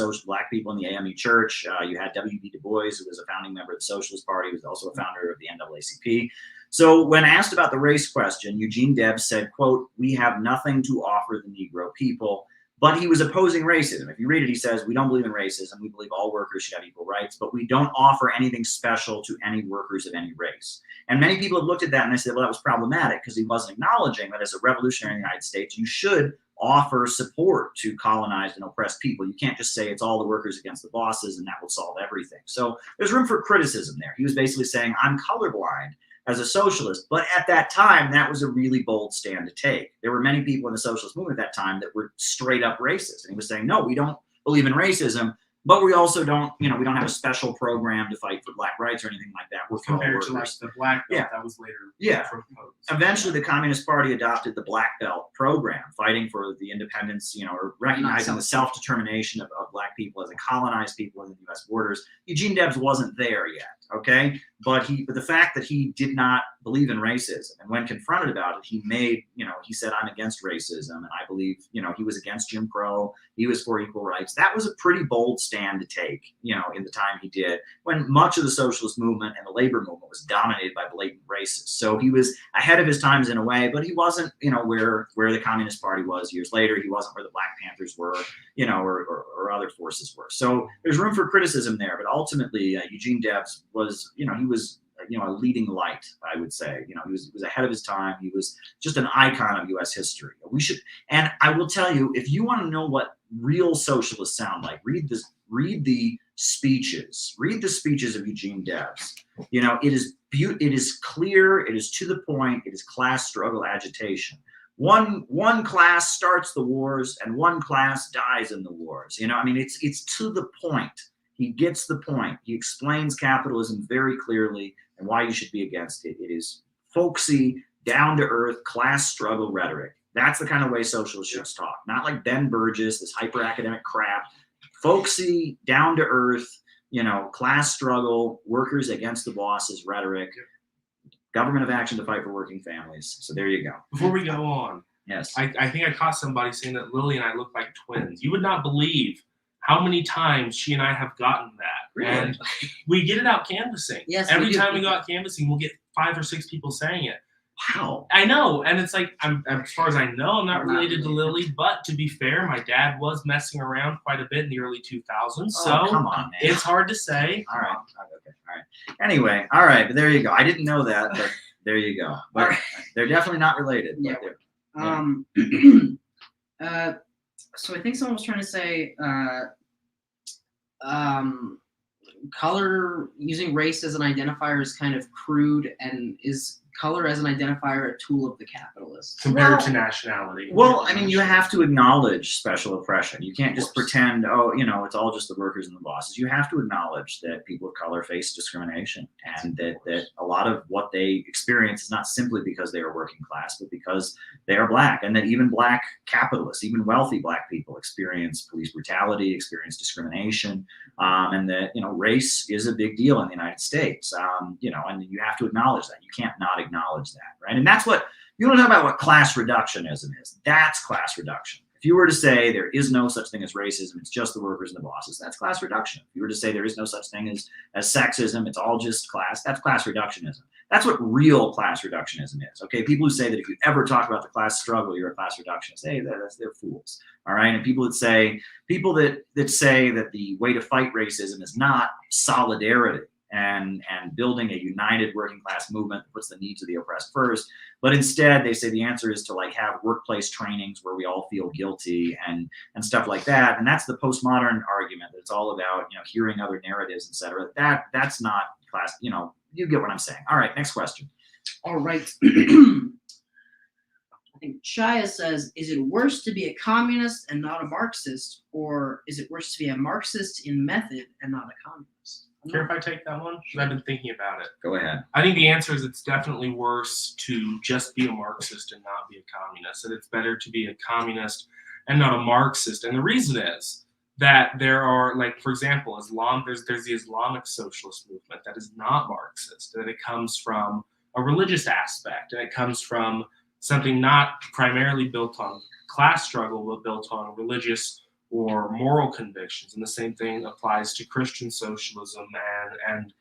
people in the AME Church. You had W.B. Du Bois, who was a founding member of the Socialist Party, who was also a founder of the NAACP. So when asked about the race question, Eugene Debs said, quote, "We have nothing to offer the Negro people." But he was opposing racism. If you read it, he says, "We don't believe in racism. We believe all workers should have equal rights, but we don't offer anything special to any workers of any race." And many people have looked at that and they said, well, that was problematic because he wasn't acknowledging that as a revolutionary in the United States, you should offer support to colonized and oppressed people. You can't just say it's all the workers against the bosses and that will solve everything. So there's room for criticism there. He was basically saying, I'm colorblind as a socialist. But at that time, that was a really bold stand to take. There were many people in the socialist movement at that time that were straight up racist. And he was saying, no, we don't believe in racism, But we also don't, we don't have a special program to fight for black rights or anything like that. We're for all Compared to like workers. the black belt Yeah. that was later Yeah. proposed. Eventually, the Communist Party adopted the Black Belt program, fighting for the independence, or recognizing the self-determination of black people as a colonized people in the U.S. borders. Eugene Debs wasn't there yet, okay? But the fact that he did not believe in racism, and when confronted about it, he made, he said, I'm against racism, and I believe, he was against Jim Crow, he was for equal rights. That was a pretty bold stand to take, in the time he did, when much of the socialist movement and the labor movement was dominated by blatant racists. So he was ahead of his times in a way, but he wasn't, where the Communist Party was years later. He wasn't where the Black Panthers were, or other forces were. So there's room for criticism there, but ultimately Eugene Debs was, he was, a leading light, I would say. He was ahead of his time. He was just an icon of U.S. history. And I will tell you, if you want to know what real socialists sound like, read the speeches. Read the speeches of Eugene Debs. It is clear, it is to the point, it is class struggle agitation. One class starts the wars and one class dies in the wars. It's to the point. He gets the point. He explains capitalism very clearly and why you should be against it. It is folksy, down-to-earth, class struggle rhetoric. That's the kind of way socialists should talk. Not like Ben Burgess, this hyper-academic crap. Folksy, down-to-earth, class struggle, workers against the bosses rhetoric, government of action to fight for working families. So there you go. Before we go on, yes, I think I caught somebody saying that Lily and I look like twins. You would not believe how many times she and I have gotten that. Really? And we get it out canvassing. Yes, Every we do. time we go out canvassing, we'll get 5 or 6 people saying it. Wow. I know. And it's like, as far as I know, I'm not related to Lily. But to be fair, my dad was messing around quite a bit in the early 2000s. So come on, man. It's hard to say. All right. Okay. All right. Anyway, all right. But there you go. I didn't know that, but there you go. But they're definitely not related. Yeah. So I think someone was trying to say color, using race as an identifier is kind of crude, and is color as an identifier a tool of the capitalists? Compared to nationality. Well, I mean, you have to acknowledge special oppression. You can't just pretend, it's all just the workers and the bosses. You have to acknowledge that people of color face discrimination, and that a lot of what they experience is not simply because they are working class, but because they are black, and that even black capitalists, even wealthy black people experience police brutality, experience discrimination, and that, race is a big deal in the United States, and you have to acknowledge that. You can't not acknowledge that, right? And that's what, you want to talk about what class reductionism is. That's class reduction. If you were to say there is no such thing as racism, it's just the workers and the bosses, that's class reduction. If you were to say there is no such thing as sexism, it's all just class, that's class reductionism. That's what real class reductionism is, okay? People who say that if you ever talk about the class struggle, you're a class reductionist, they're fools, all right? And people that say that the way to fight racism is not solidarity and building a united working class movement that puts the needs of the oppressed first, but instead they say the answer is to have workplace trainings where we all feel guilty and stuff like that. And that's the postmodern argument, that it's all about hearing other narratives, etc. That's not class. You get what I'm saying. All right, next question. All right. I think Shia says, is it worse to be a communist and not a Marxist, or is it worse to be a Marxist in method and not a communist? Care if I take that one? Because I've been thinking about it. Go ahead. I think the answer is it's definitely worse to just be a Marxist and not be a communist. And it's better to be a communist and not a Marxist. And the reason is that there are, for example, Islam. There's the Islamic socialist movement that is not Marxist, and it comes from a religious aspect, and it comes from something not primarily built on class struggle, but built on religious or moral convictions. And the same thing applies to Christian socialism, and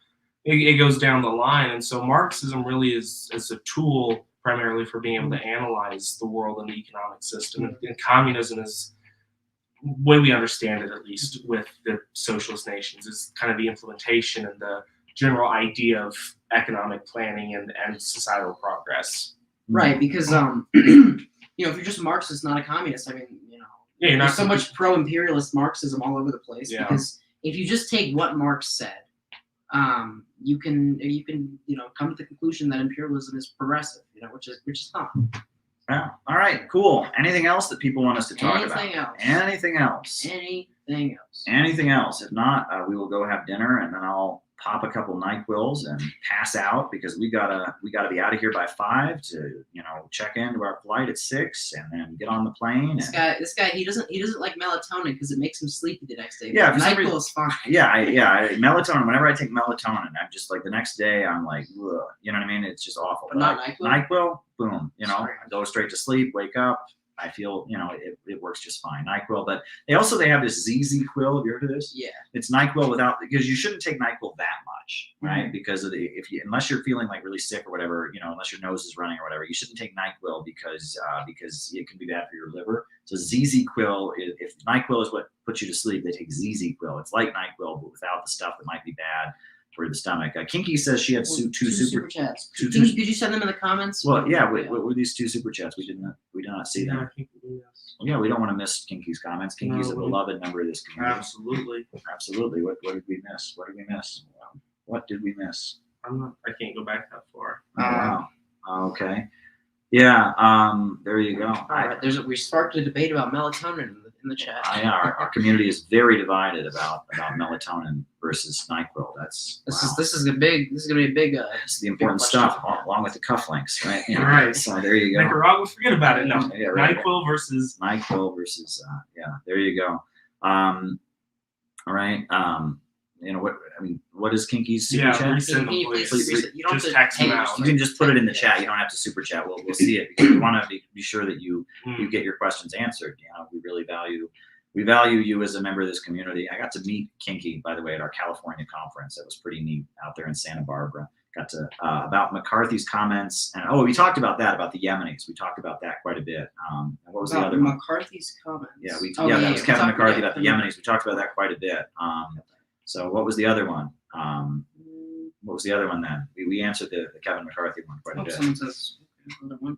it goes down the line. And so Marxism really is a tool primarily for being able to analyze the world and the economic system. And communism is, the way we understand it, at least with the socialist nations, is kind of the implementation and the general idea of economic planning and societal progress. Right, because if you're just a Marxist, not a communist, I mean, Yeah, you're there's not so much pro-imperialist Marxism all over the place. Yeah. Because if you just take what Marx said, you can come to the conclusion that imperialism is progressive, which is not. Yeah. All right. Cool. Anything else that people want us to talk about? Anything else? Anything else? Anything else? Anything else? If not, we will go have dinner, and then I'll pop a couple NyQuils and pass out because we gotta be out of here by 5 to check into our flight at 6 and then get on the plane. This guy, he doesn't like melatonin because it makes him sleepy the next day. Yeah, for some NyQuil reason- is fine. Melatonin. Whenever I take melatonin, I'm just like the next day I'm like, ugh, you know what I mean? It's just awful. But not NyQuil? NyQuil, boom, Sorry. I go straight to sleep, wake up. I feel, it works just fine. NyQuil, but they have this ZZ Quill. Have you heard of this? Yeah. It's NyQuil because you shouldn't take NyQuil that much, right? Because of unless you're feeling like really sick or whatever, unless your nose is running or whatever, you shouldn't take NyQuil because it can be bad for your liver. So ZZ Quill, if NyQuil is what puts you to sleep, they take ZZ Quill. It's like NyQuil, but without the stuff that might be bad for the stomach. Kinky says she had two super chats. two- Did you send them in the comments? Well, yeah. What were these 2 super chats? We did not see them. Well, yeah, we don't want to miss Kinky's comments. Kinky's a beloved member of this community. Absolutely. What did we miss? What did we miss? I can't go back that far. Wow. Okay. Yeah. There you go. All right. We sparked a debate about melatonin in the chat. Yeah, our community is very divided about melatonin versus NyQuil. This is gonna be a big. This is the important stuff, along with the cufflinks, right? All right. So there you go. Nicaragua, forget about it. No, Yeah, right. NyQuil versus. There you go. All right. What is Kinky's super chat? Resend them, Can you please. please you don't Just have to text them pay out. yourself. You can just put it in the chat. You don't have to super chat. We'll see it because we want to be sure that you get your questions answered. We really value you as a member of this community. I got to meet Kinky, by the way, at our California conference. That was pretty neat out there in Santa Barbara. Got to about McCarthy's comments, and we talked about the Yemenis. We talked about that quite a bit. And what was the other one? McCarthy's comments. Yeah, that was Kevin McCarthy about the Yemenis. We talked about that quite a bit. So what was the other one? What was the other one then? We answered the Kevin McCarthy one quite a bit. Someone says another one.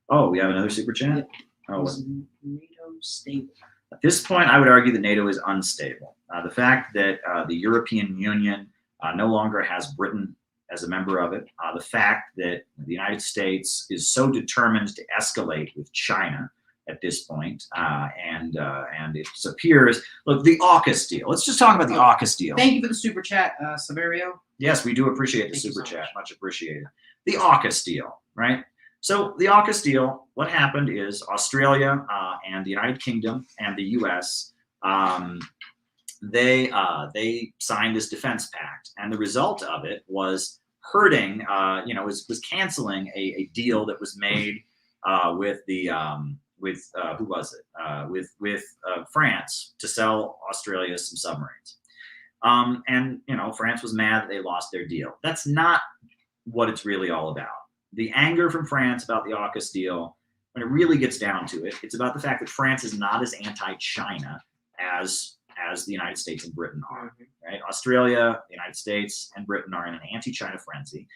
Oh, we have another super chat? Yeah. Oh, Was NATO stable? at this point, I would argue that NATO is unstable. The fact that the European Union no longer has Britain as a member of it, the fact that the United States is so determined to escalate with China at this point, and it appears, look, the AUKUS deal. Let's just talk about the AUKUS deal. Thank you for the super chat, Severio. Yes, we do appreciate the Thank you super so chat. much. Much appreciated. The AUKUS deal, right? So the AUKUS deal, what happened is Australia and the United Kingdom and the U.S., they signed this defense pact, and the result of it was hurting, was canceling a deal that was made with who was it? With France to sell Australia some submarines. And France was mad that they lost their deal. That's not what it's really all about. The anger from France about the AUKUS deal, when it really gets down to it, it's about the fact that France is not as anti-China as the United States and Britain are. Right? Australia, the United States, and Britain are in an anti-China frenzy.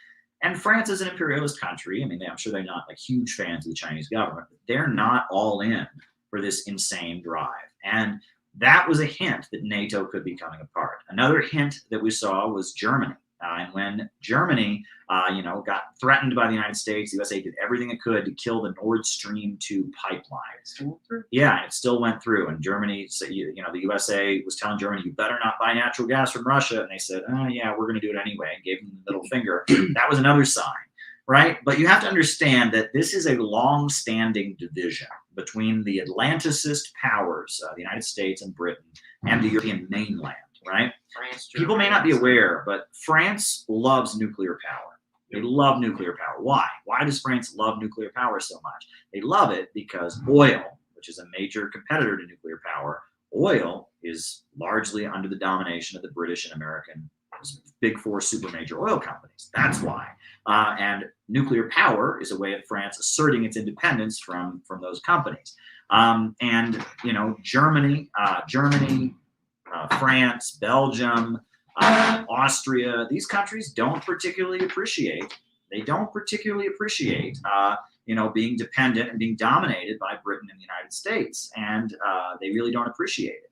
And France is an imperialist country. I mean, I'm sure they're not like huge fans of the Chinese government, but they're not all in for this insane drive. And that was a hint that NATO could be coming apart. Another hint that we saw was Germany. And when Germany, got threatened by the United States, the USA did everything it could to kill the Nord Stream 2 pipeline. Yeah, and it still went through. And Germany, the USA was telling Germany, you better not buy natural gas from Russia. And they said, oh, yeah, we're going to do it anyway, and gave them the middle finger. That was another sign, right? But you have to understand that this is a long-standing division between the Atlanticist powers, the United States and Britain, and the European mainland, right? France, People may not be aware, but France loves nuclear power. They love nuclear power. Why? Why does France love nuclear power so much? They love it because oil, which is a major competitor to nuclear power, oil is largely under the domination of the British and American big four super major oil companies. That's why. And nuclear power is a way of France asserting its independence from those companies. Germany, France, Belgium, Austria, these countries don't particularly appreciate. They don't particularly appreciate, being dependent and being dominated by Britain and the United States, and they really don't appreciate it.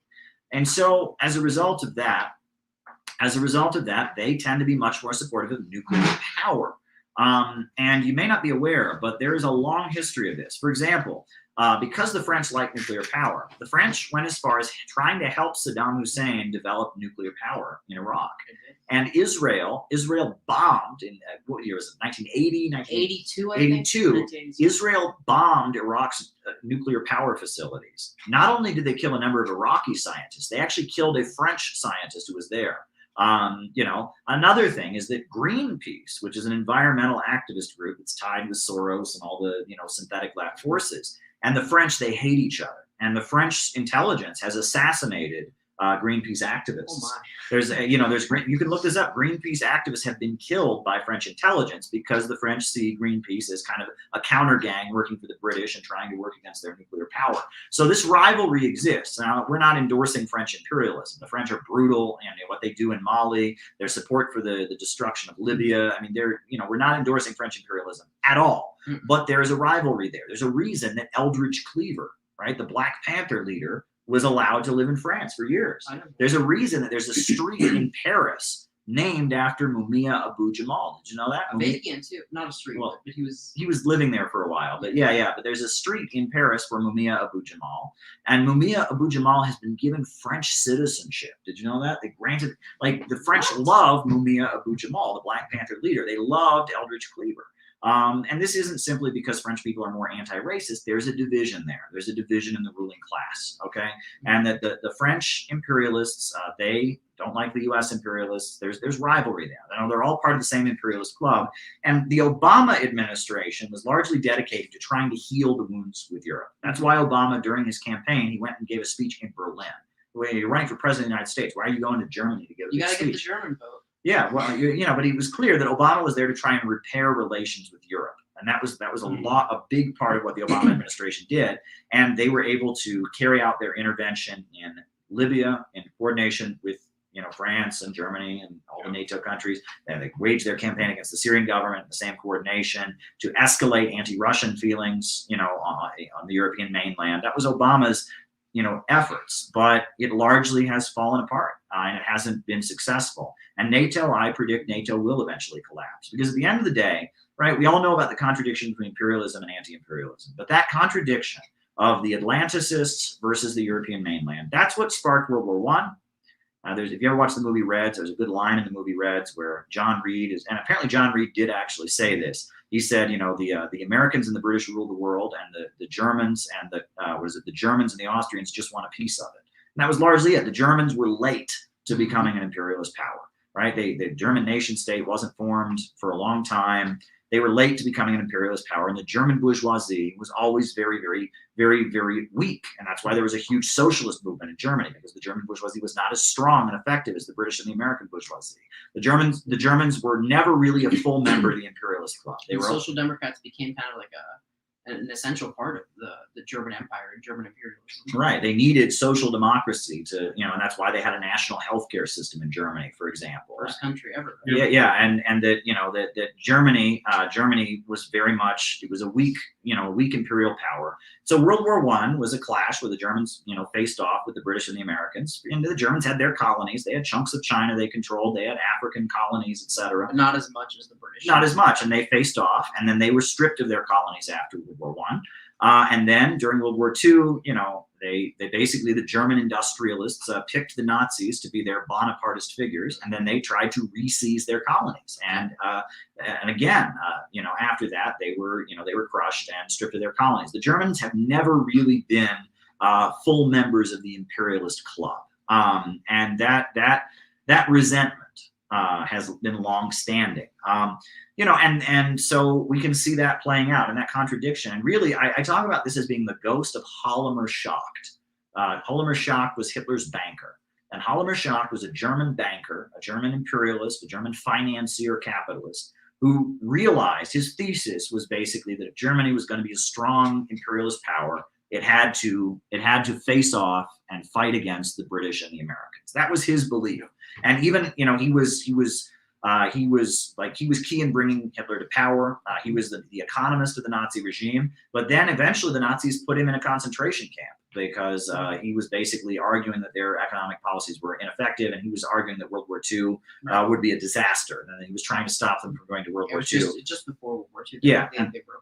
And so, as a result of that, they tend to be much more supportive of nuclear power. And you may not be aware, but there is a long history of this. For example, because the French like nuclear power, the French went as far as trying to help Saddam Hussein develop nuclear power in Iraq. And Israel bombed in, what year was it, 1980? 82, I 82. think. Israel bombed Iraq's nuclear power facilities. Not only did they kill a number of Iraqi scientists, they actually killed a French scientist who was there. You know, another thing is that Greenpeace, which is an environmental activist group that's tied with Soros and all the, you know, synthetic lab forces, and the French, they hate each other. And the French intelligence has assassinated Greenpeace activists. Oh my. There's, you know, you can look this up. Greenpeace activists have been killed by French intelligence because the French see Greenpeace as kind of a counter gang working for the British and trying to work against their nuclear power. So this rivalry exists. Now, we're not endorsing French imperialism. The French are brutal, and what they do in Mali, their support for the destruction of Libya. I mean, we're not endorsing French imperialism at all. But there is a rivalry there. There's a reason that Eldridge Cleaver, right, the Black Panther leader, was allowed to live in France for years. There's a reason that there's a street in Paris named after Mumia Abu-Jamal. Did you know that? A vacant too, not a street, Well, but he was living there for a while. But yeah. But there's a street in Paris for Mumia Abu-Jamal, and Mumia Abu-Jamal has been given French citizenship. Did you know that? They granted, like, the French loved Mumia Abu-Jamal, the Black Panther leader. They loved Eldridge Cleaver. And this isn't simply because French people are more anti-racist. There's a division there. There's a division in the ruling class, okay? And that the French imperialists, they don't like the U.S. imperialists. There's rivalry there. You know, they're all part of the same imperialist club. And the Obama administration was largely dedicated to trying to heal the wounds with Europe. That's why Obama, during his campaign, he went and gave a speech in Berlin. When you're running for president of the United States, why are you going to Germany to give a speech? You got to get the German vote. Yeah, well, you know, but it was clear that Obama was there to try and repair relations with Europe, and that was a big part of what the Obama administration did, and they were able to carry out their intervention in Libya in coordination with, you know, France and Germany and all the NATO countries. And they waged their campaign against the Syrian government in the same coordination to escalate anti-Russian feelings, you know, on the European mainland. That was Obama's, you know, efforts, but it largely has fallen apart and it hasn't been successful. And NATO, I predict NATO will eventually collapse, because at the end of the day, right, we all know about the contradiction between imperialism and anti-imperialism, but that contradiction of the Atlanticists versus the European mainland, that's what sparked World War I. If you ever watch the movie Reds, there's a good line in the movie Reds where John Reed is, and apparently John Reed did actually say this. He said, you know, the Americans and the British rule the world, and the Germans and the Germans and the Austrians just want a piece of it. And that was largely it. The Germans were late to becoming an imperialist power, right? The German nation state wasn't formed for a long time. They were late to becoming an imperialist power, and the German bourgeoisie was always very, very, very, very weak. And that's why there was a huge socialist movement in Germany, because the German bourgeoisie was not as strong and effective as the British and the American bourgeoisie. The Germans were never really a full member of the imperialist club. They were Social Democrats became kind of like an essential part of the German Empire and German imperialism. Right. They needed social democracy to, you know, and that's why they had a national healthcare system in Germany, for example. First country ever. Right? Yeah. And that, you know, that Germany was very much, it was a weak imperial power. So World War I was a clash where the Germans, you know, faced off with the British and the Americans. And the Germans had their colonies. They had chunks of China they controlled. They had African colonies, etc. But not as much as the British. Not as much. And they faced off, and then they were stripped of their colonies after World War I. And then during World War II, you know, they basically, the German industrialists picked the Nazis to be their Bonapartist figures, and then they tried to re-seize their colonies. And again, you know, after that, they were crushed and stripped of their colonies. The Germans have never really been full members of the imperialist club, and that resentment has been long-standing. You know, and so we can see that playing out, and that contradiction. And really, I talk about this as being the ghost of Hjalmar Schacht. Hjalmar Schacht was Hitler's banker, and Hjalmar Schacht was a German banker, a German imperialist, a German financier capitalist, who realized his thesis was basically that if Germany was going to be a strong imperialist power, it had to face off and fight against the British and the Americans. That was his belief. And even, you know, he was key in bringing Hitler to power. He was the economist of the Nazi regime. But then eventually the Nazis put him in a concentration camp because he was basically arguing that their economic policies were ineffective, and he was arguing that World War II would be a disaster, and he was trying to stop them from going to World War II. Just before World War II. Yeah,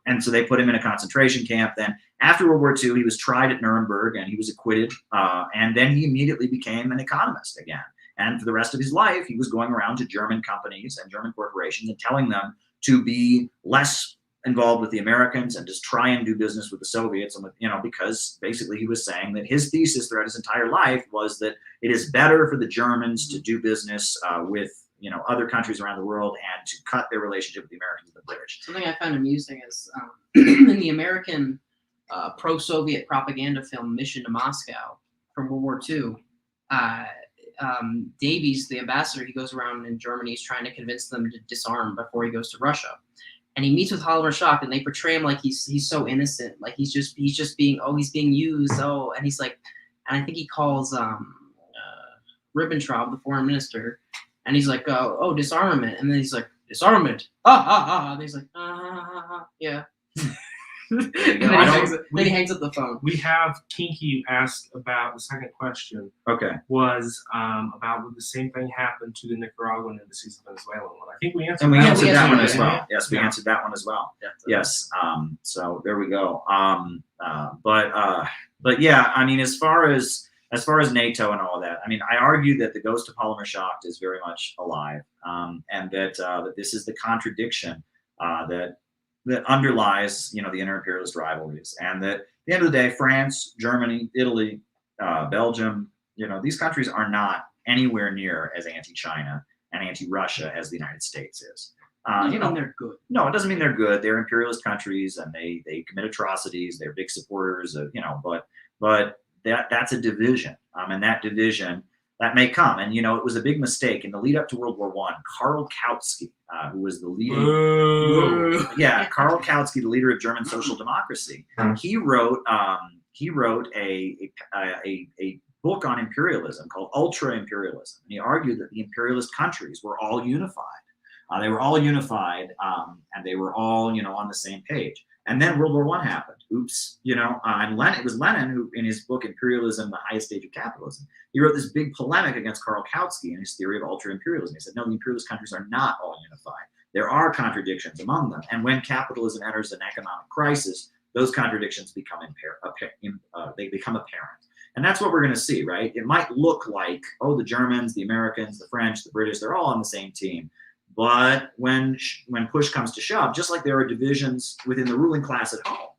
and so they put him in a concentration camp then, After World War II, he was tried at Nuremberg and he was acquitted. And then he immediately became an economist again. And for the rest of his life, he was going around to German companies and German corporations and telling them to be less involved with the Americans and just try and do business with the Soviets, and with, because basically he was saying that his thesis throughout his entire life was that it is better for the Germans to do business with other countries around the world and to cut their relationship with the Americans and the British. Something I found amusing is in the American pro-Soviet propaganda film Mission to Moscow from World War II, Davies, the ambassador, he goes around in Germany, he's trying to convince them to disarm before he goes to Russia. And he meets with Oliver Schacht, and they portray him like he's so innocent, like he's being used. And he's like, and I think he calls Ribbentrop, the foreign minister, and he's like, oh, disarmament, and then he's like, disarmament, and he's like, yeah. And then he hangs up the phone. We have Kinky asked about the second question. Okay. Was about would the same thing happen to the Nicaraguan embassies of Venezuela? Well, I think we answered. And we that answered one. that one as Yeah. well. Yes, we answered that one as well. Yes. So there we go. But yeah, I mean, as far as NATO and all of that, I mean, I argue that the ghost of Oliver Schacht is very much alive, and that this is the contradiction that underlies, the inter-imperialist rivalries, and that at the end of the day, France, Germany, Italy, Belgium, these countries are not anywhere near as anti-China and anti-Russia as the United States is. Doesn't mean they're good. No, it doesn't mean they're good. They're imperialist countries, and they commit atrocities. They're big supporters of, but that's a division, and that division that may come. And it was a big mistake in the lead up to World War I. Karl Kautsky, who was the leading, Karl Kautsky, the leader of German social democracy, he wrote a book on imperialism called Ultra Imperialism, and he argued that the imperialist countries were all unified. They were all unified, and they were all on the same page. And then World War I happened. Oops, and it was Lenin who, in his book Imperialism, the Highest Stage of Capitalism, he wrote this big polemic against Karl Kautsky and his theory of ultra-imperialism. He said, no, the imperialist countries are not all unified. There are contradictions among them. And when capitalism enters an economic crisis, those contradictions become apparent. And that's what we're going to see, right? It might look like, the Germans, the Americans, the French, the British, they're all on the same team. But when push comes to shove, just like there are divisions within the ruling class at home,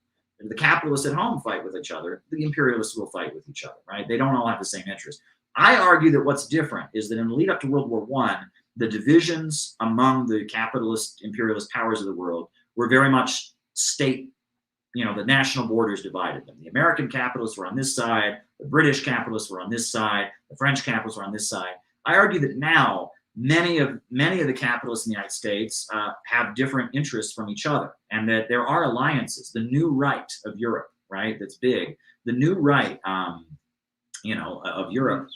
the capitalists at home fight with each other, the imperialists will fight with each other, right? They don't all have the same interest. I argue that what's different is that in the lead up to World War I, the divisions among the capitalist imperialist powers of the world were very much state, the national borders divided them. The American capitalists were on this side, the British capitalists were on this side, the French capitalists were on this side. I argue that now many of the capitalists in the United States have different interests from each other, and that there are alliances. The new right of Europe, right, that's big. The new right, of Europe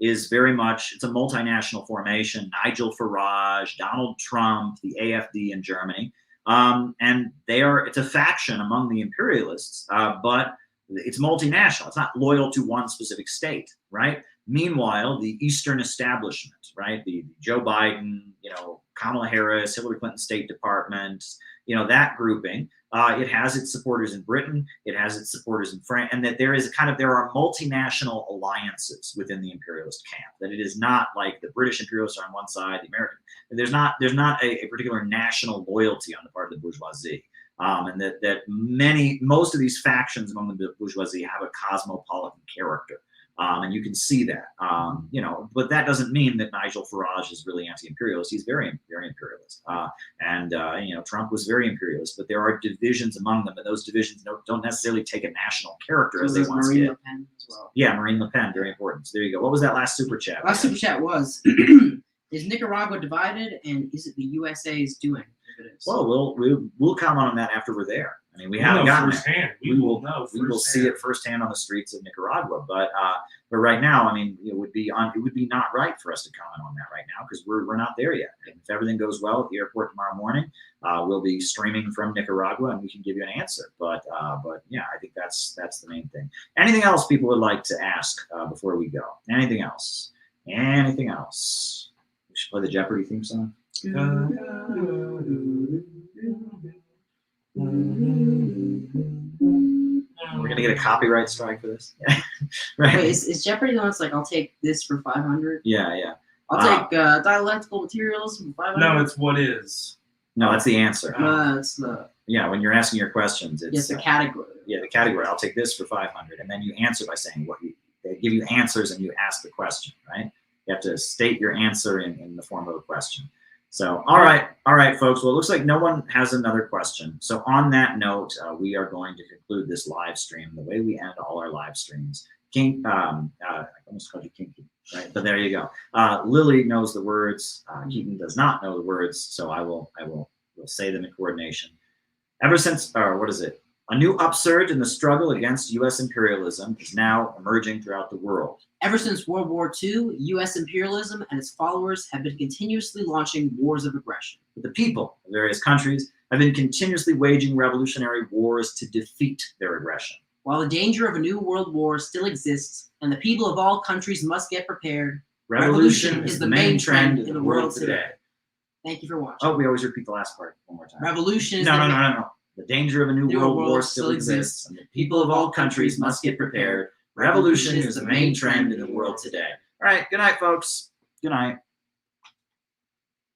is very much, it's a multinational formation. Nigel Farage, Donald Trump, the AfD in Germany, and it's a faction among the imperialists, but it's multinational. It's not loyal to one specific state, right? Meanwhile, the Eastern establishment, right, the Joe Biden, Kamala Harris, Hillary Clinton State Department, that grouping, it has its supporters in Britain, it has its supporters in France, and that there are multinational alliances within the imperialist camp. That it is not like the British imperialists are on one side, the American. There's not a particular national loyalty on the part of the bourgeoisie. And that most of these factions among the bourgeoisie have a cosmopolitan character. And you can see that, but that doesn't mean that Nigel Farage is really anti-imperialist. He's very, very imperialist. Trump was very imperialist, but there are divisions among them, and those divisions don't necessarily take a national character as they once did. Marine Le Pen as well. Yeah, Marine Le Pen, very important. So there you go. What was that last super chat? Last super chat was, is Nicaragua divided, and is it the USA's doing? If it is. Well, we'll comment on that after we're there. I mean, we haven't gotten it. We will know. We will see it firsthand on the streets of Nicaragua. But right now, I mean, it would be not right for us to comment on that right now because we're not there yet. And if everything goes well at the airport tomorrow morning, we'll be streaming from Nicaragua and we can give you an answer. But yeah, I think that's the main thing. Anything else people would like to ask before we go? Anything else? Anything else? We should play the Jeopardy theme song. We're gonna get a copyright strike for this. Wait, Right? is Jeopardy the one that's like, I'll take this for 500? Yeah, yeah. I'll take dialectical materials for 500. No, it's what is. No, that's the answer. It's the Yeah, when you're asking your questions, it's the category. yeah, the category. I'll take this for 500, and then you answer by saying what you. They give you answers, and you ask the question. Right? You have to state your answer in the form of a question. So, all right, folks. Well, it looks like no one has another question. So, on that note, we are going to conclude this live stream the way we end all our live streams. I almost called you Kinky, right? But there you go. Lily knows the words. Keaten does not know the words, so I will say them in coordination. Ever since, what is it? A new upsurge in the struggle against U.S. imperialism is now emerging throughout the world. Ever since World War II, U.S. imperialism and its followers have been continuously launching wars of aggression. The people of various countries have been continuously waging revolutionary wars to defeat their aggression. While the danger of a new world war still exists, and the people of all countries must get prepared, Revolution is the main trend in the world today. Thank you for watching. Oh, we always repeat the last part one more time. Revolution is No. The danger of a new world war still exists, and the people of all countries must get prepared. Revolution is the main trend in the world today. All right, good night, folks. Good night.